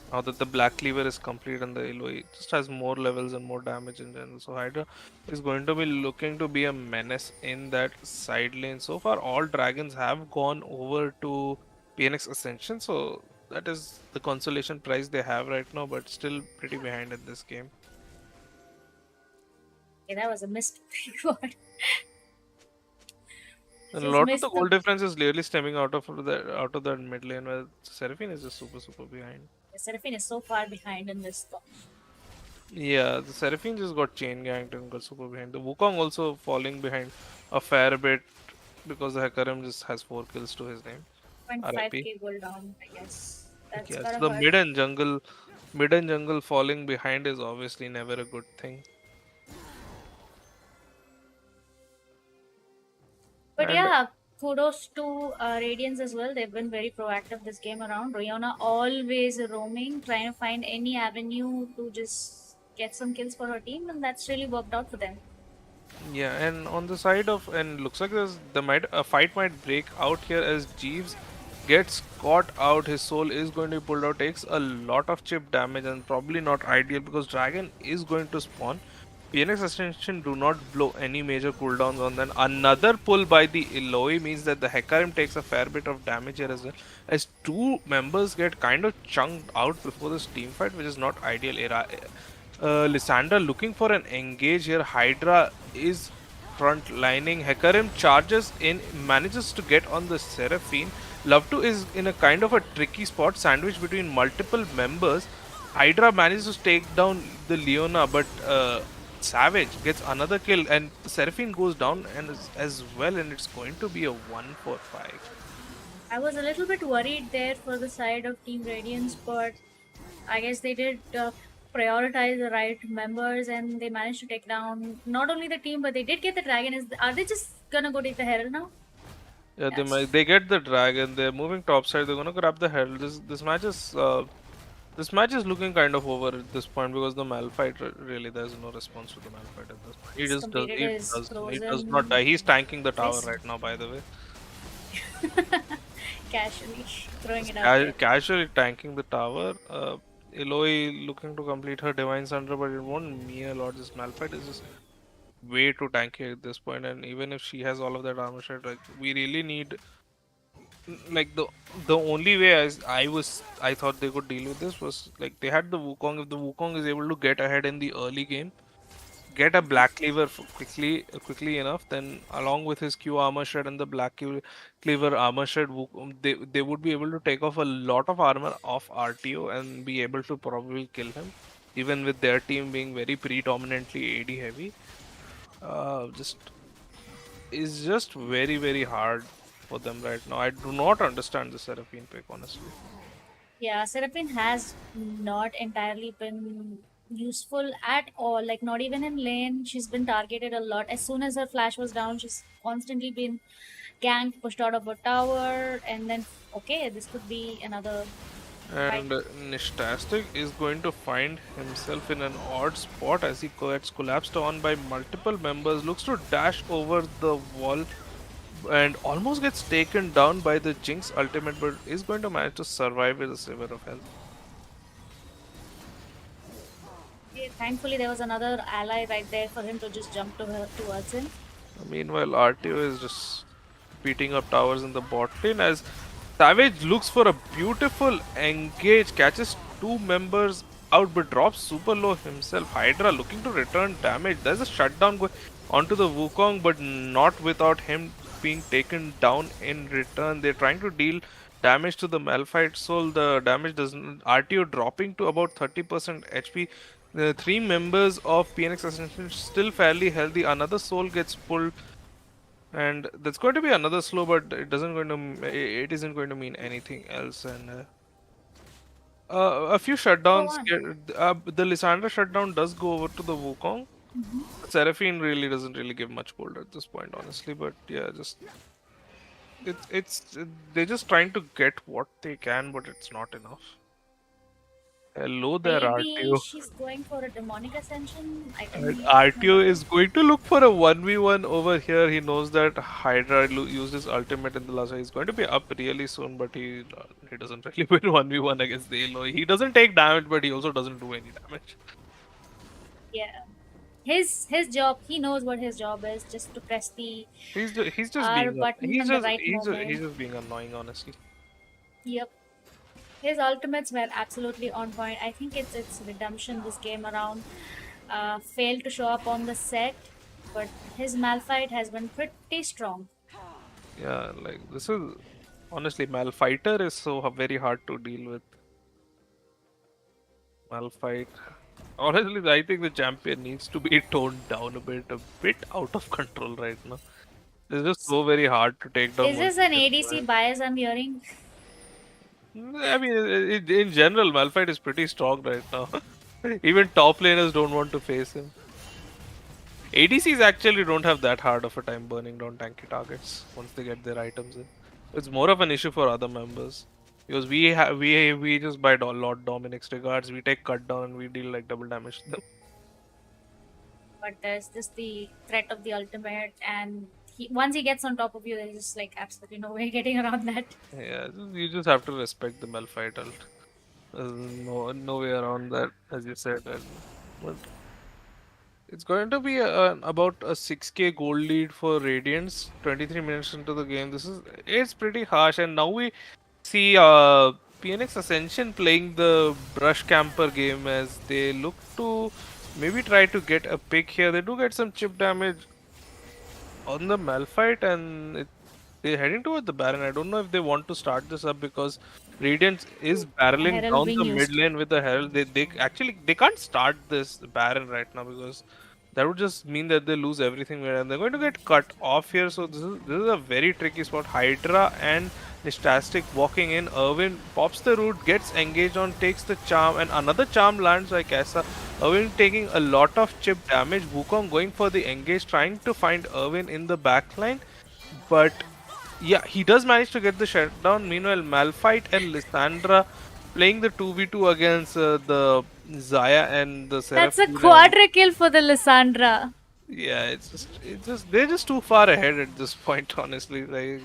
Now that the Black Cleaver is complete and the Eloi just has more levels and more damage in general. So Hydra is going to be looking to be a menace in that side lane. So far all dragons have gone over to PNX Ascension, so that is the consolation prize they have right now, but still pretty behind in this game. Okay, that was a missed word. And a Just lot of the missed goal the. difference is clearly stemming out of that mid lane where Seraphine is just super behind. Seraphine is so far behind in this. Yeah, the Seraphine just got chain ganked and got super behind. The Wukong also falling behind a fair bit because the Hecarim just has 4 kills to his name. RIP. 0.5k gold down, I guess. That's Yeah, gotta so the hurt. mid and jungle falling behind is obviously never a good thing. But And yeah, kudos to Radiance as well. They've been very proactive this game around. Riona always roaming, trying to find any avenue to just get some kills for her team, and that's really worked out for them. yeah, and on the side of and looks like a fight might break out here as Jeeves gets caught out. His soul is going to be pulled out, takes a lot of chip damage and probably not ideal because Dragon is going to spawn. PNX Ascension do not blow any major cooldowns on them. Another pull by the Eloi means that the Hecarim takes a fair bit of damage here as well. As two members get kind of chunked out before this team fight, which is not ideal. Lysandra looking for an engage here. Hydra is front lining. Hecarim charges in, manages to get on the Seraphine. Love2 is in a kind of a tricky spot, sandwiched between multiple members. Hydra manages to take down the Leona, but Savage gets another kill, and Seraphine goes down and as well, and it's going to be a 1-4-5. I was a little bit worried there for the side of Team Radiance, but I guess they did prioritize the right members and they managed to take down not only the team, but they did get the dragon. Are they just gonna go take the Herald now? Yeah, Yes. they get the dragon. They're moving topside. They're gonna grab the herald. This match is looking kind of over at this point because the Malphite really there's no response to the Malphite at this point. He He's just does completed he his does not die. frozen He's tanking the tower fist. right now, by the way. Casually throwing Just it out there. casually tanking the tower. Eloi looking to complete her Divine Sunder, but it won't mean a lot. This Malphite is just way too tanky at this point, and even if she has all of that armor set, like we really need like the only way I thought they could deal with this was like they had the Wukong. If the Wukong is able to get ahead in the early game, get a Black Cleaver quickly enough, then along with his Q armor shred and the Cleaver armor shred, they would be able to take off a lot of armor off RTO and be able to probably kill him, even with their team being very predominantly AD heavy. Just is just very hard for them right now. I do not understand the Seraphine pick honestly. Yeah, Seraphine has not entirely been useful at all. Like not even in lane, she's been targeted a lot. As soon as her flash was down, she's constantly been ganked, pushed out of her tower, and then okay, this could be another fight. And Nishtastic is going to find himself in an odd spot as he gets collapsed on by multiple members. Looks to dash over the wall and almost gets taken down by the Jinx ultimate, but is going to manage to survive with a sliver of health. Okay, thankfully, there was another ally right there for him to just jump to her towards him. Meanwhile, RTO is just beating up towers in the bot lane as Savage looks for a beautiful engage, catches two members out but drops super low himself. Hydra looking to return damage. There's a shutdown going onto the Wukong, but not without him being taken down in return. They're trying to deal damage to the Malphite soul. The damage doesn't. RTO dropping to about 30% HP. The three members of PNX Ascension still fairly healthy. Another soul gets pulled, and that's going to be another slow, but it isn't going to mean anything else. And a few Go shutdowns. on. The Lysandra shutdown does go over to the Wukong. Mm-hmm. Seraphine really doesn't really give much gold at this point, honestly. But yeah, just it's they're just trying to get what they can, but it's not enough. Hello there, Maybe RTO. she's going for a demonic ascension. I And don't RTO know. is going to look for a 1v1 over here. He knows that Hydra used his ultimate in the last one. He's going to be up really soon, but he doesn't really win 1v1 against the Aloy. He doesn't take damage, but he also doesn't do any damage. Yeah. His job, he knows what his job is, just to press the He's just R being button in the right he's moment. just being annoying, honestly. Yep. His ultimates were absolutely on point. I think it's redemption this game around. Failed to show up on the set, but his Malphite has been pretty strong. Yeah, like this is honestly Malfighter is so very hard to deal with. Malphite. Honestly, I think the champion needs to be toned down a bit out of control right now. It's just so very hard to take down Is once this you an get ADC to bias I'm hearing? I mean, in general, Malphite is pretty strong right now. Even top laners don't want to face him. ADCs actually don't have that hard of a time burning down tanky targets once they get their items in. It's more of an issue for other members because we just buy Lord Dominic's regards, we take cut down and we deal like double damage to them. But there's just the threat of the ultimate, and once he gets on top of you, there's just like absolutely no way getting around that. Yeah, you just have to respect the Malphite ult. There's no way around that, as you said. But it's going to be about a 6k gold lead for Radiance. 23 minutes into the game. It's pretty harsh, and now we see PNX Ascension playing the brush camper game as they look to maybe try to get a pick here. They do get some chip damage on the Malphite, and they're heading towards the Baron. I don't know if they want to start this up because Radiance is barreling Herald down being the mid used. lane with the Herald. They actually they can't start this Baron right now because that would just mean that they lose everything and they're going to get cut off here. So this is a very tricky spot. Hydra and Nistastic walking in. Irwin pops the root, gets engaged on, takes the charm, and another charm lands by Kessa. Irwin taking a lot of chip damage. Wukong going for the engage, trying to find Irwin in the backline. But yeah, he does manage to get the shutdown. Meanwhile, Malphite and Lissandra playing the 2v2 against the Zaya and the That's a Seraphine. quadra kill for the Lissandra. Yeah, they're just too far ahead at this point, honestly. Like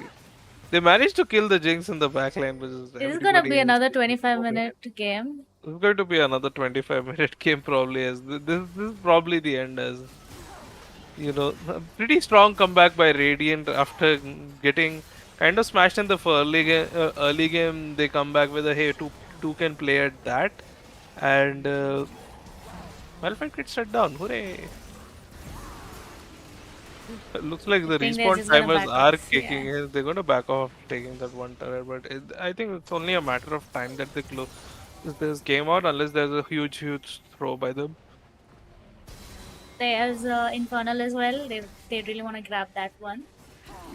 they managed to kill the Jinx in the backline, but just This is gonna be everybody else another is just so 25-minute game. It's going to be another 25-minute game probably as this is probably the end as a pretty strong comeback by Radiant after getting kind of smashed in the early game. They come back with a hey two can play at that and Malphite gets shut down. Hooray! Looks like I the think they're respawn just gonna timers back are off. kicking Yeah. in. They're going to back off taking that one turret, but I think it's only a matter of time that they close this game out unless there's a huge throw by them. There's Infernal as well. They really want to grab that one.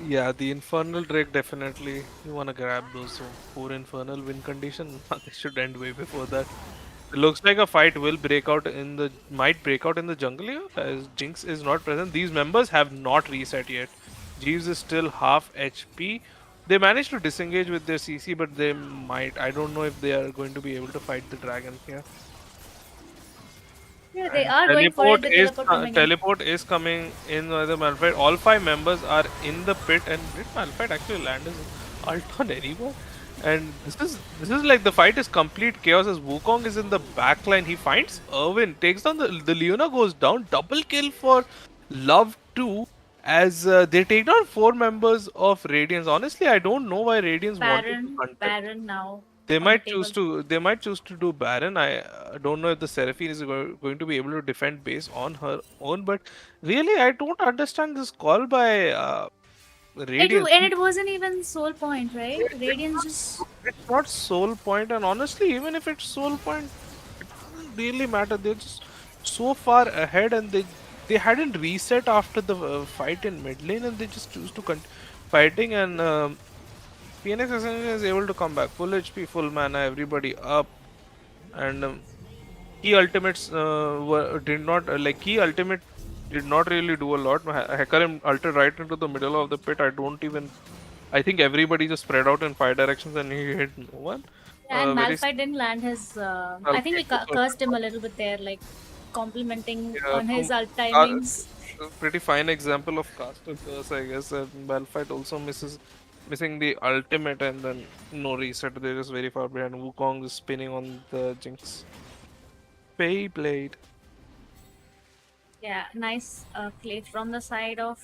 Yeah, the Infernal Drake definitely. You want to grab those poor Infernal win condition. They should end way before that. It looks like a fight will might break out in the jungle here as Jinx is not present. These members have not reset yet. Jeeves is still half HP. They managed to disengage with their CC, but they might. I don't know if they are going to be able to fight the dragon here. Yeah, they And are going for it. The teleport is coming in the Malphite. All 5 members are in the pit, and did Malphite actually land his ult on anyone? And this is like the fight is complete chaos as Wukong is in the backline. He finds Irwin, takes down the Leona goes down. Double kill for Love 2 as they take down 4 members of Radiance. Honestly, I don't know why Radiance wanted to contest. Baron now They on the might table. choose to do Baron. I don't know if the Seraphine is going to be able to defend base on her own, but really I don't understand this call by Radiance. And it wasn't even Soul Point, right? Radiance just It's not soul point, and honestly, even if it's soul point, it doesn't really matter. They're just so far ahead, and they hadn't reset after the fight in mid lane, and they just choose to continue fighting. And Phoenix Ascension is able to come back, full HP, full mana, everybody up, and key ultimates did not key ultimate did not really do a lot. Hecarim ulted right into the middle of the pit. I don't even I think everybody just spread out in 5 directions and he hit no one. Yeah, and Very Malphite didn't land his. I think we Malphite was cursed him a little bit there, like complimenting yeah, on his ult uh, timings. a pretty fine example of caster curse, I guess. And Malphite also missing the ultimate and then no reset. They're just very far behind. Wukong is spinning on the Jinx. Beyblade. Yeah, nice play from the side of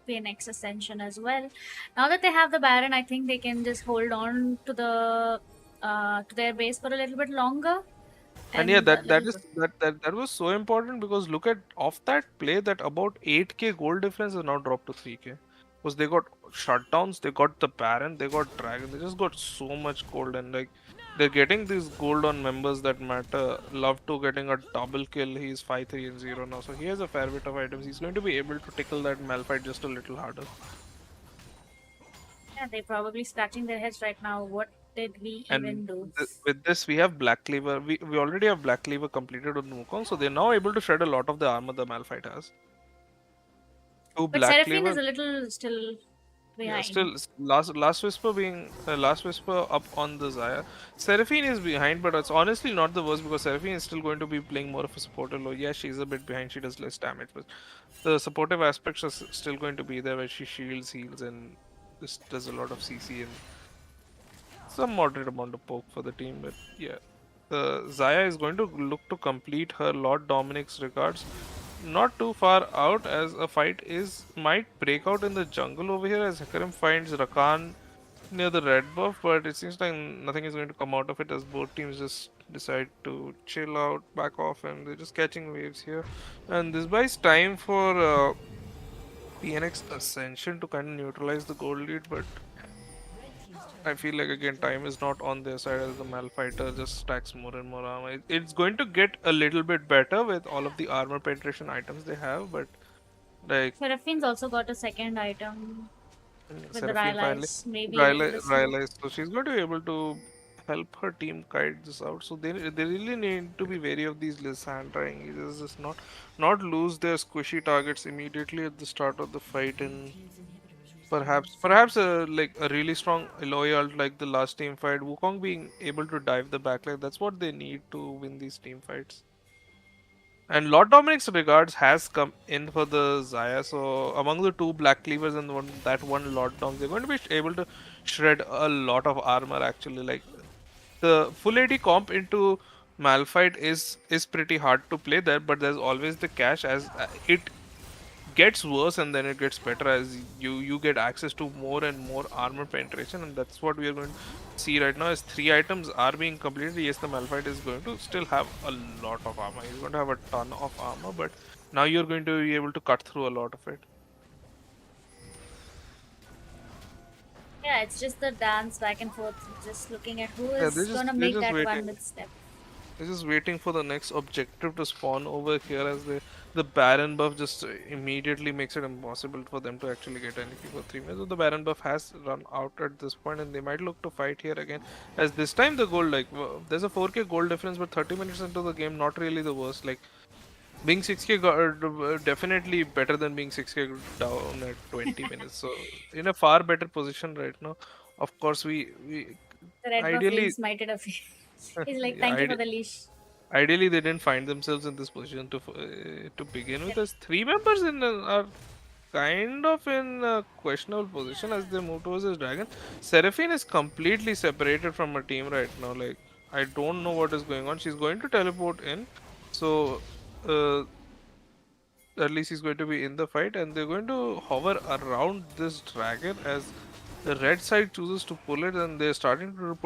PNX Ascension as well. Now that they have the Baron, I think they can just hold on to their base for a little bit longer And yeah, and a little bit. that was so important because look at off that play that about 8k gold difference is now dropped to 3k. Because they got shutdowns, they got the Baron, they got Dragon, they just got so much gold and like they're getting these gold on members that matter. Love to getting a double kill. He's 5-3 and 0 now, so he has a fair bit of items. He's going to be able to tickle that Malphite just a little harder. Yeah, they're probably scratching their heads right now. What did we even And do? with this, we have Black Cleaver. We already have Black Cleaver completed on Wukong, so they're now able to shred a lot of the armor the Malphite has. Two But Black Seraphine is Cleaver. a little still Yeah, behind. still last whisper being last whisper up on the Zaya. Seraphine is behind, but it's honestly not the worst because Seraphine is still going to be playing more of a supporter role. Yeah, she's a bit behind. She does less damage, but the supportive aspects are still going to be there, where she shields, heals, and just does a lot of CC and some moderate amount of poke for the team. But yeah, the Zaya is going to look to complete her Lord Dominic's regards. Not too far out as a fight is might break out in the jungle over here as Hecarim finds Rakan near the red buff, but it seems like nothing is going to come out of it as both teams just decide to chill out, back off, and they're just catching waves here. And this buys time for PNX Ascension to kind of neutralize the gold lead, but I feel like again time is not on their side as the Malfighter just stacks more and more armor. It's going to get a little bit better with all of the armor penetration items they have, but like Seraphine's also got a second item with the Seraphine finally Rylai's. Maybe this will. realized, so she's going to be able to help her team kite this out. So they really need to be wary of these Lissandra engages, just not lose their squishy targets immediately at the start of the fight and perhaps like a really strong Eloy ult like the last team fight. Wukong being able to dive the backline, that's what they need to win these team fights. And Lord Dominic's regards has come in for the Zaya. So among the two Black Cleavers and that one Lord Dom, they're going to be able to shred a lot of armor actually. Like the full AD comp into Malphite is pretty hard to play there, but there's always the cash as it gets worse and then it gets better as you get access to more and more armor penetration, and that's what we are going to see right now as 3 items are being completed. Yes, the Malphite is going to still have a lot of armor. He's going to have a ton of armor, but now you're going to be able to cut through a lot of it. Yeah, it's just the dance back and forth, just looking at who Yeah, is gonna they're make just that waiting. one with step. They're just waiting for the next objective to spawn over here as the Baron buff just immediately makes it impossible for them to actually get anything for 3 minutes. So the Baron buff has run out at this point and they might look to fight here again. As this time the gold, like, there's a 4k gold difference, but 30 minutes into the game, not really the worst. Like, being 6k definitely better than being 6k down at 20 minutes. So, in a far better position right now. Of course, we The red buff being ideally, smited a few. He's like, yeah, thank you for the leash. ideally they didn't find themselves in this position to begin with, as 3 members in are kind of in a questionable position as they move towards this dragon. Seraphine is completely separated from her team right now. Like, I don't know what is going on. She's going to teleport in, so uh, at least he's going to be in the fight, and they're going to hover around this dragon as the red side chooses to pull it, and they're starting to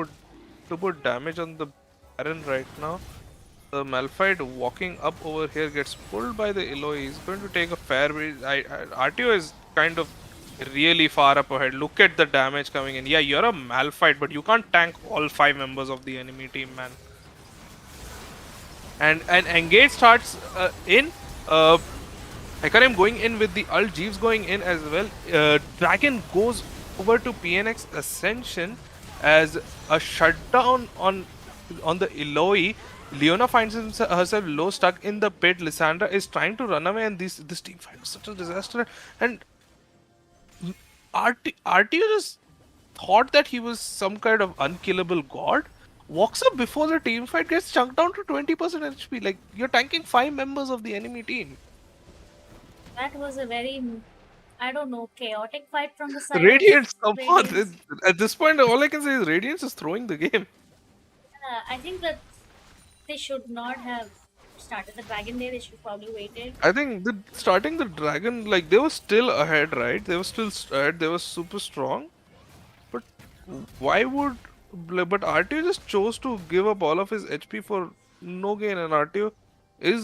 put damage on the Baron right now. The Malphite walking up over here gets pulled by the Eloy. He's going to take a fair bit. RTO is kind of really far up ahead. Look at the damage coming in. Yeah, you're a Malphite, but you can't tank all 5 members of the enemy team, man. And engage starts in. Hecarim going in with the ult. Jeeves going in as well. Dragon goes over to PNX Ascension as a shutdown on the Eloy. Leona finds herself low, stuck in the pit. Lissandra is trying to run away, and this team fight was such a disaster. And RTO just thought that he was some kind of unkillable god, walks up before the team fight, gets chunked down to 20% HP. Like, you're tanking 5 members of the enemy team. That was a very, I don't know, chaotic fight from the side of Radiance, come on. Radiance. At this point, all I can say is Radiance is throwing the game. I think that they should not have started the Dragon Day. They should have probably waited. I think starting the dragon, like, they were still ahead, right? They were still ahead. They were super strong. But why would. But RTO just chose to give up all of his HP for no gain, and RTO is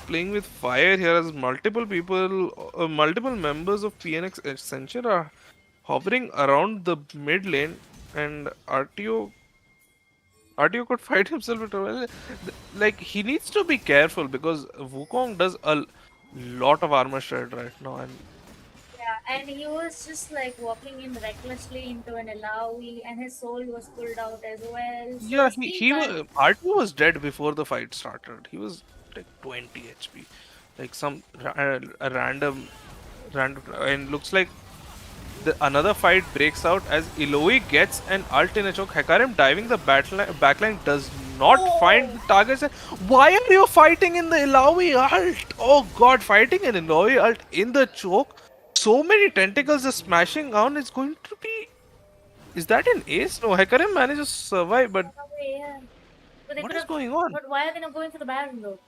playing with fire here as multiple members of PNX Ascension are hovering around the mid lane, and RTO could fight himself into well. Like, he needs to be careful because Wukong does a lot of armor shred right now, and Yeah, and he was just like walking in recklessly into an Alawi, and his soul was pulled out as well. So yeah, still he can't. was RTO was dead before the fight started. He was like 20 HP, like some a random, and looks like another fight breaks out as Eloy gets an ult in a choke. Hecarim diving the backline does not find the targets. Why are you fighting in the Illaoi ult? Oh god, fighting an Illaoi ult in the choke. So many tentacles are smashing down. It's going to be. Is that an ace? No, Hecarim manages to survive, but Yeah. But they what could is have. going on? But why are they not going for the Baron though?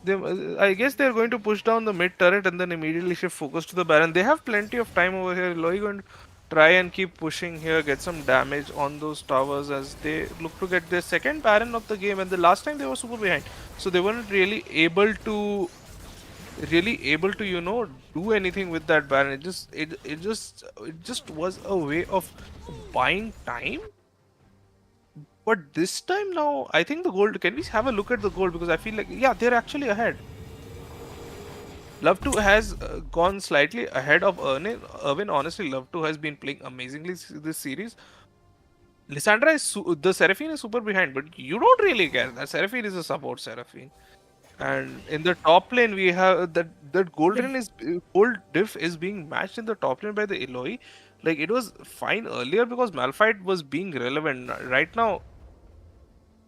They, I guess they're going to push down the mid turret and then immediately shift focus to the Baron. They have plenty of time over here. Loi going to try and keep pushing here, get some damage on those towers as they look to get their second Baron of the game. And the last time they were super behind, so they weren't really able to do anything with that Baron. It just was a way of buying time. But this time now, I think the gold. Can we have a look at the gold? Because I feel like, yeah, they're actually ahead. Love 2 has gone slightly ahead of Irvin. Honestly, Love 2 has been playing amazingly this series. Lissandra the Seraphine is super behind, but you don't really care. That Seraphine is a support Seraphine. And in the top lane, we have that gold diff is being matched in the top lane by the Eloy. Like, it was fine earlier because Malphite was being relevant. Right now,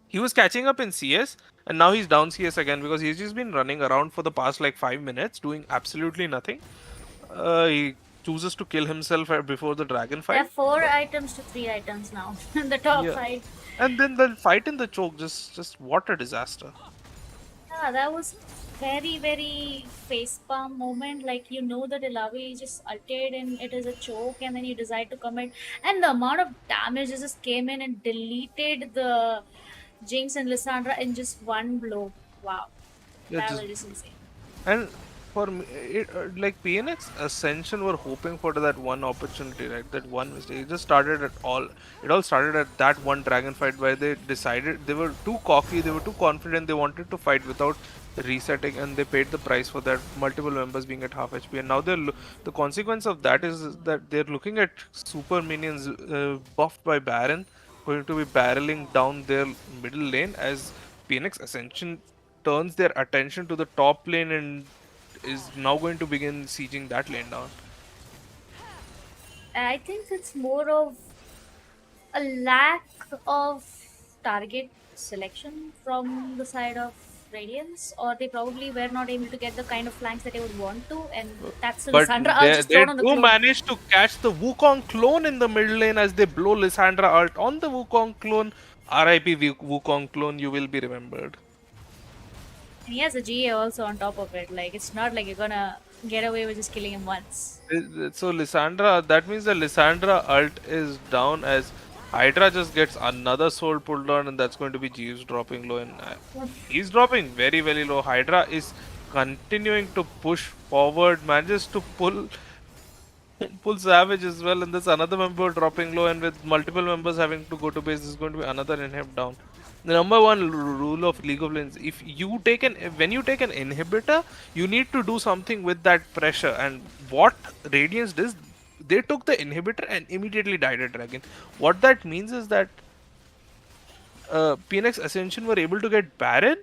he was catching up in CS, and now he's down CS again because he's just been running around for the past like 5 minutes doing absolutely nothing. He chooses to kill himself before the dragon There are fight. 4 items to 3 items now in the top Yeah, fight. and then the fight in the choke, just what a disaster. Yeah, that was very, very facepalm moment. Like, you know that Ilavi just ulted and it is a choke, and then you decide to commit. And the amount of damage just came in and deleted the Jinx and Lissandra in just one blow. Wow. Yeah, That just was just insane. and for me, like PNX Ascension were hoping for that one opportunity, right? That one mistake. It just started at all. It all started at that one dragon fight where they decided they were too cocky, they were too confident, they wanted to fight without resetting, and they paid the price for that. Multiple members being at half HP, and now the consequence of that is that they're looking at super minions buffed by Baron, going to be barreling down their middle lane as PNX Ascension turns their attention to the top lane and is now going to begin sieging that lane down. I think it's more of a lack of target selection from the side of Radiance, or they probably were not able to get the kind of flanks that they would want to, and that's But Lissandra ult they, just they thrown on the do clone. manage to catch the Wukong clone in the middle lane as they blow Lissandra ult on the Wukong clone. RIP Wukong clone, you will be remembered. And he has a GA also on top of it. Like, it's not like you're gonna get away with just killing him once. So Lissandra, that means the Lissandra ult is down as Hydra just gets another soul pulled on, and that's going to be Jeeves dropping low, and he's dropping very, very low. Hydra is continuing to push forward, manages to pull Savage as well, and there's another member dropping low, and with multiple members having to go to base, this is going to be another inhib down. The number one rule of League of Legends: when you take an inhibitor, you need to do something with that pressure. And what Radiance did, they took the inhibitor and immediately died a dragon. What that means is that PNX Ascension were able to get Baron,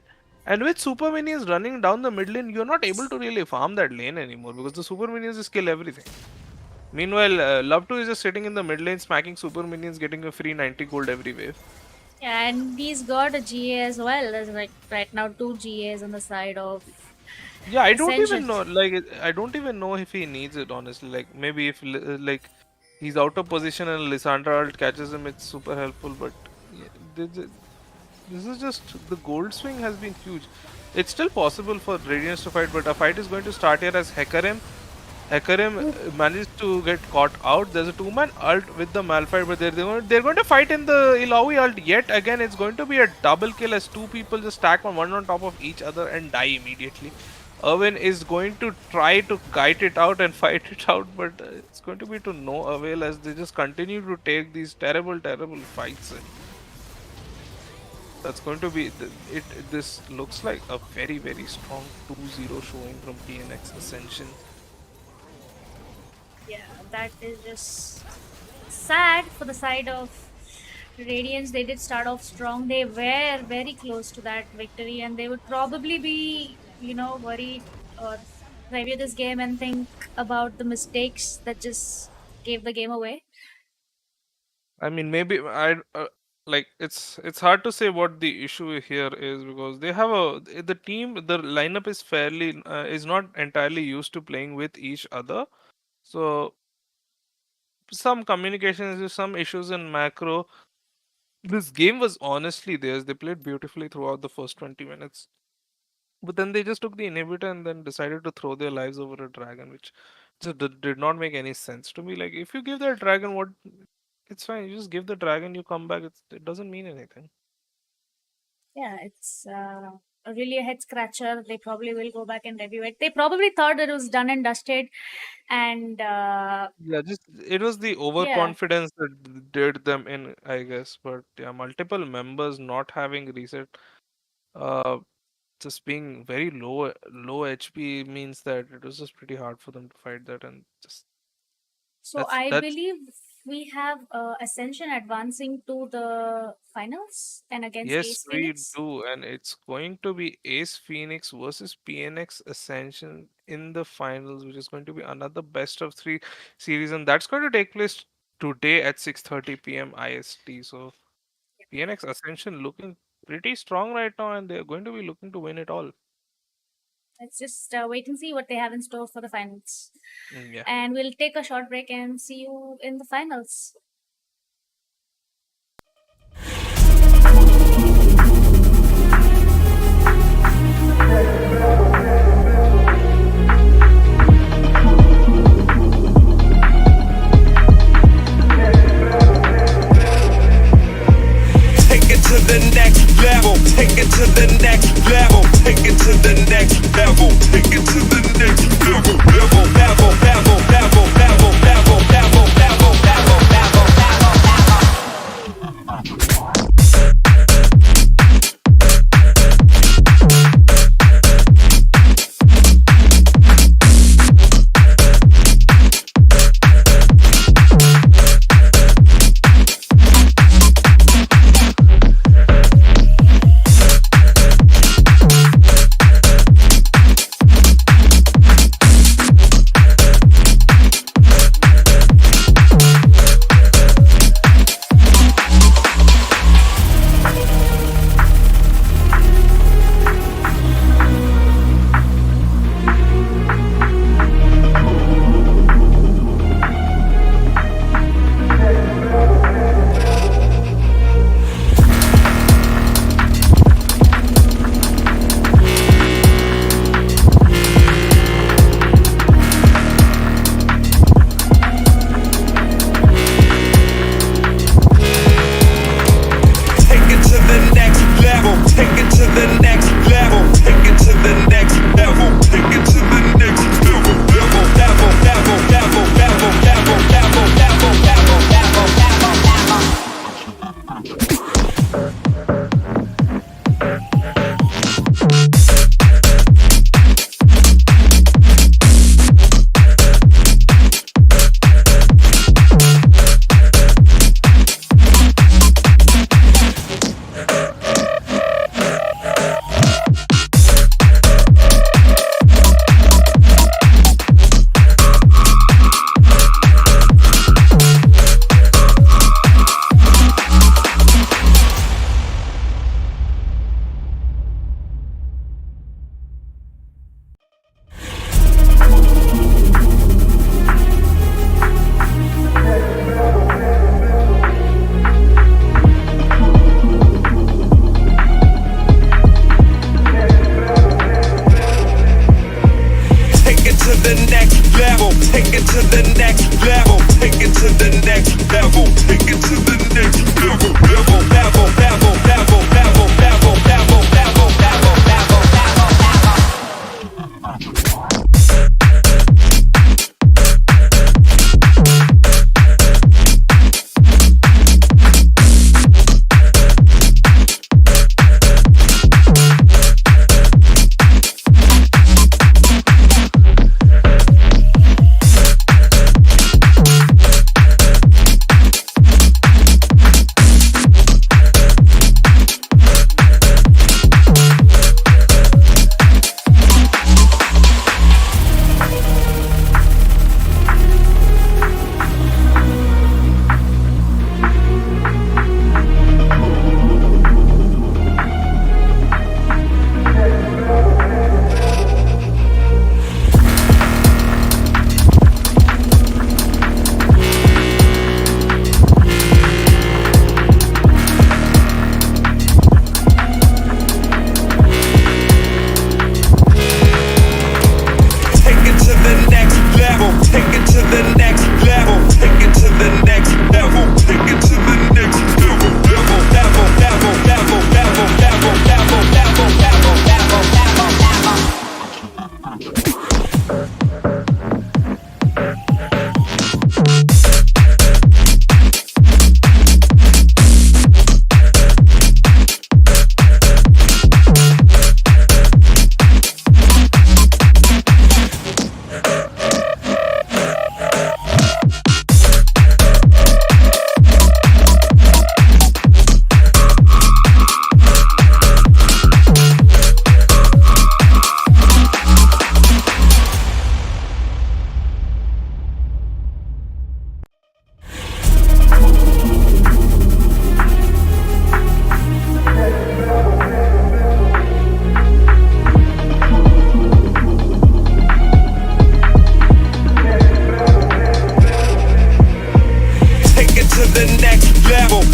and with super minions running down the mid lane, you're not able to really farm that lane anymore because the super minions just kill everything. Meanwhile, Love 2 is just sitting in the mid lane, smacking super minions, getting a free 90 gold every wave. Yeah, and he's got a GA as well. There's like right now two GAs on the side of Yeah, I don't Ascension. even know. Like, I don't even know if he needs it, honestly. Like, maybe if, like, he's out of position and Lissandra ult catches him, it's super helpful. But yeah, this is just the gold swing has been huge. It's still possible for Radiance to fight, but a fight is going to start here as Hecarim. Hecarim managed to get caught out. There's a two-man ult with the Malphite, but they're going to fight in the Illaoi ult yet again. It's going to be a double kill as two people just stack on one on top of each other and die immediately. Irwin is going to try to kite it out and fight it out, but it's going to be to no avail as they just continue to take these terrible, terrible fights. And that's going to be it. This looks like a very, very strong 2-0 showing from PNX Ascension. Yeah, that is just sad for the side of Radiance. They did start off strong. They were very close to that victory, and they would probably be, worried or review this game and think about the mistakes that just gave the game away. I mean, maybe like it's hard to say what the issue here is because they have the team, the lineup is fairly is not entirely used to playing with each other. So some communication issues, some issues in macro. This game was honestly theirs. They played beautifully throughout the first 20 minutes. But then they just took the inhibitor and then decided to throw their lives over a dragon, which just did not make any sense to me. Like, if you give that dragon what, it's fine. You just give the dragon, you come back. It doesn't mean anything. Yeah, it's really a head scratcher. They probably will go back and review it. They probably thought that it was done and dusted, and Yeah, just it was the yeah. overconfidence that did them in, I guess. But yeah, multiple members not having reset, uh, just being very low HP means that it was just pretty hard for them to fight that, and just So I that's believe we have Ascension advancing to the finals and against yes, Ace we Phoenix. do, and it's going to be Ace Phoenix versus PNX Ascension in the finals, which is going to be another best of three series, and that's going to take place today at 6:30 p.m. IST. So PNX Ascension looking pretty strong right now, and they're going to be looking to win it all. Let's just wait and see what they have in store for the finals. Mm, yeah. And we'll take a short break and see you in the finals.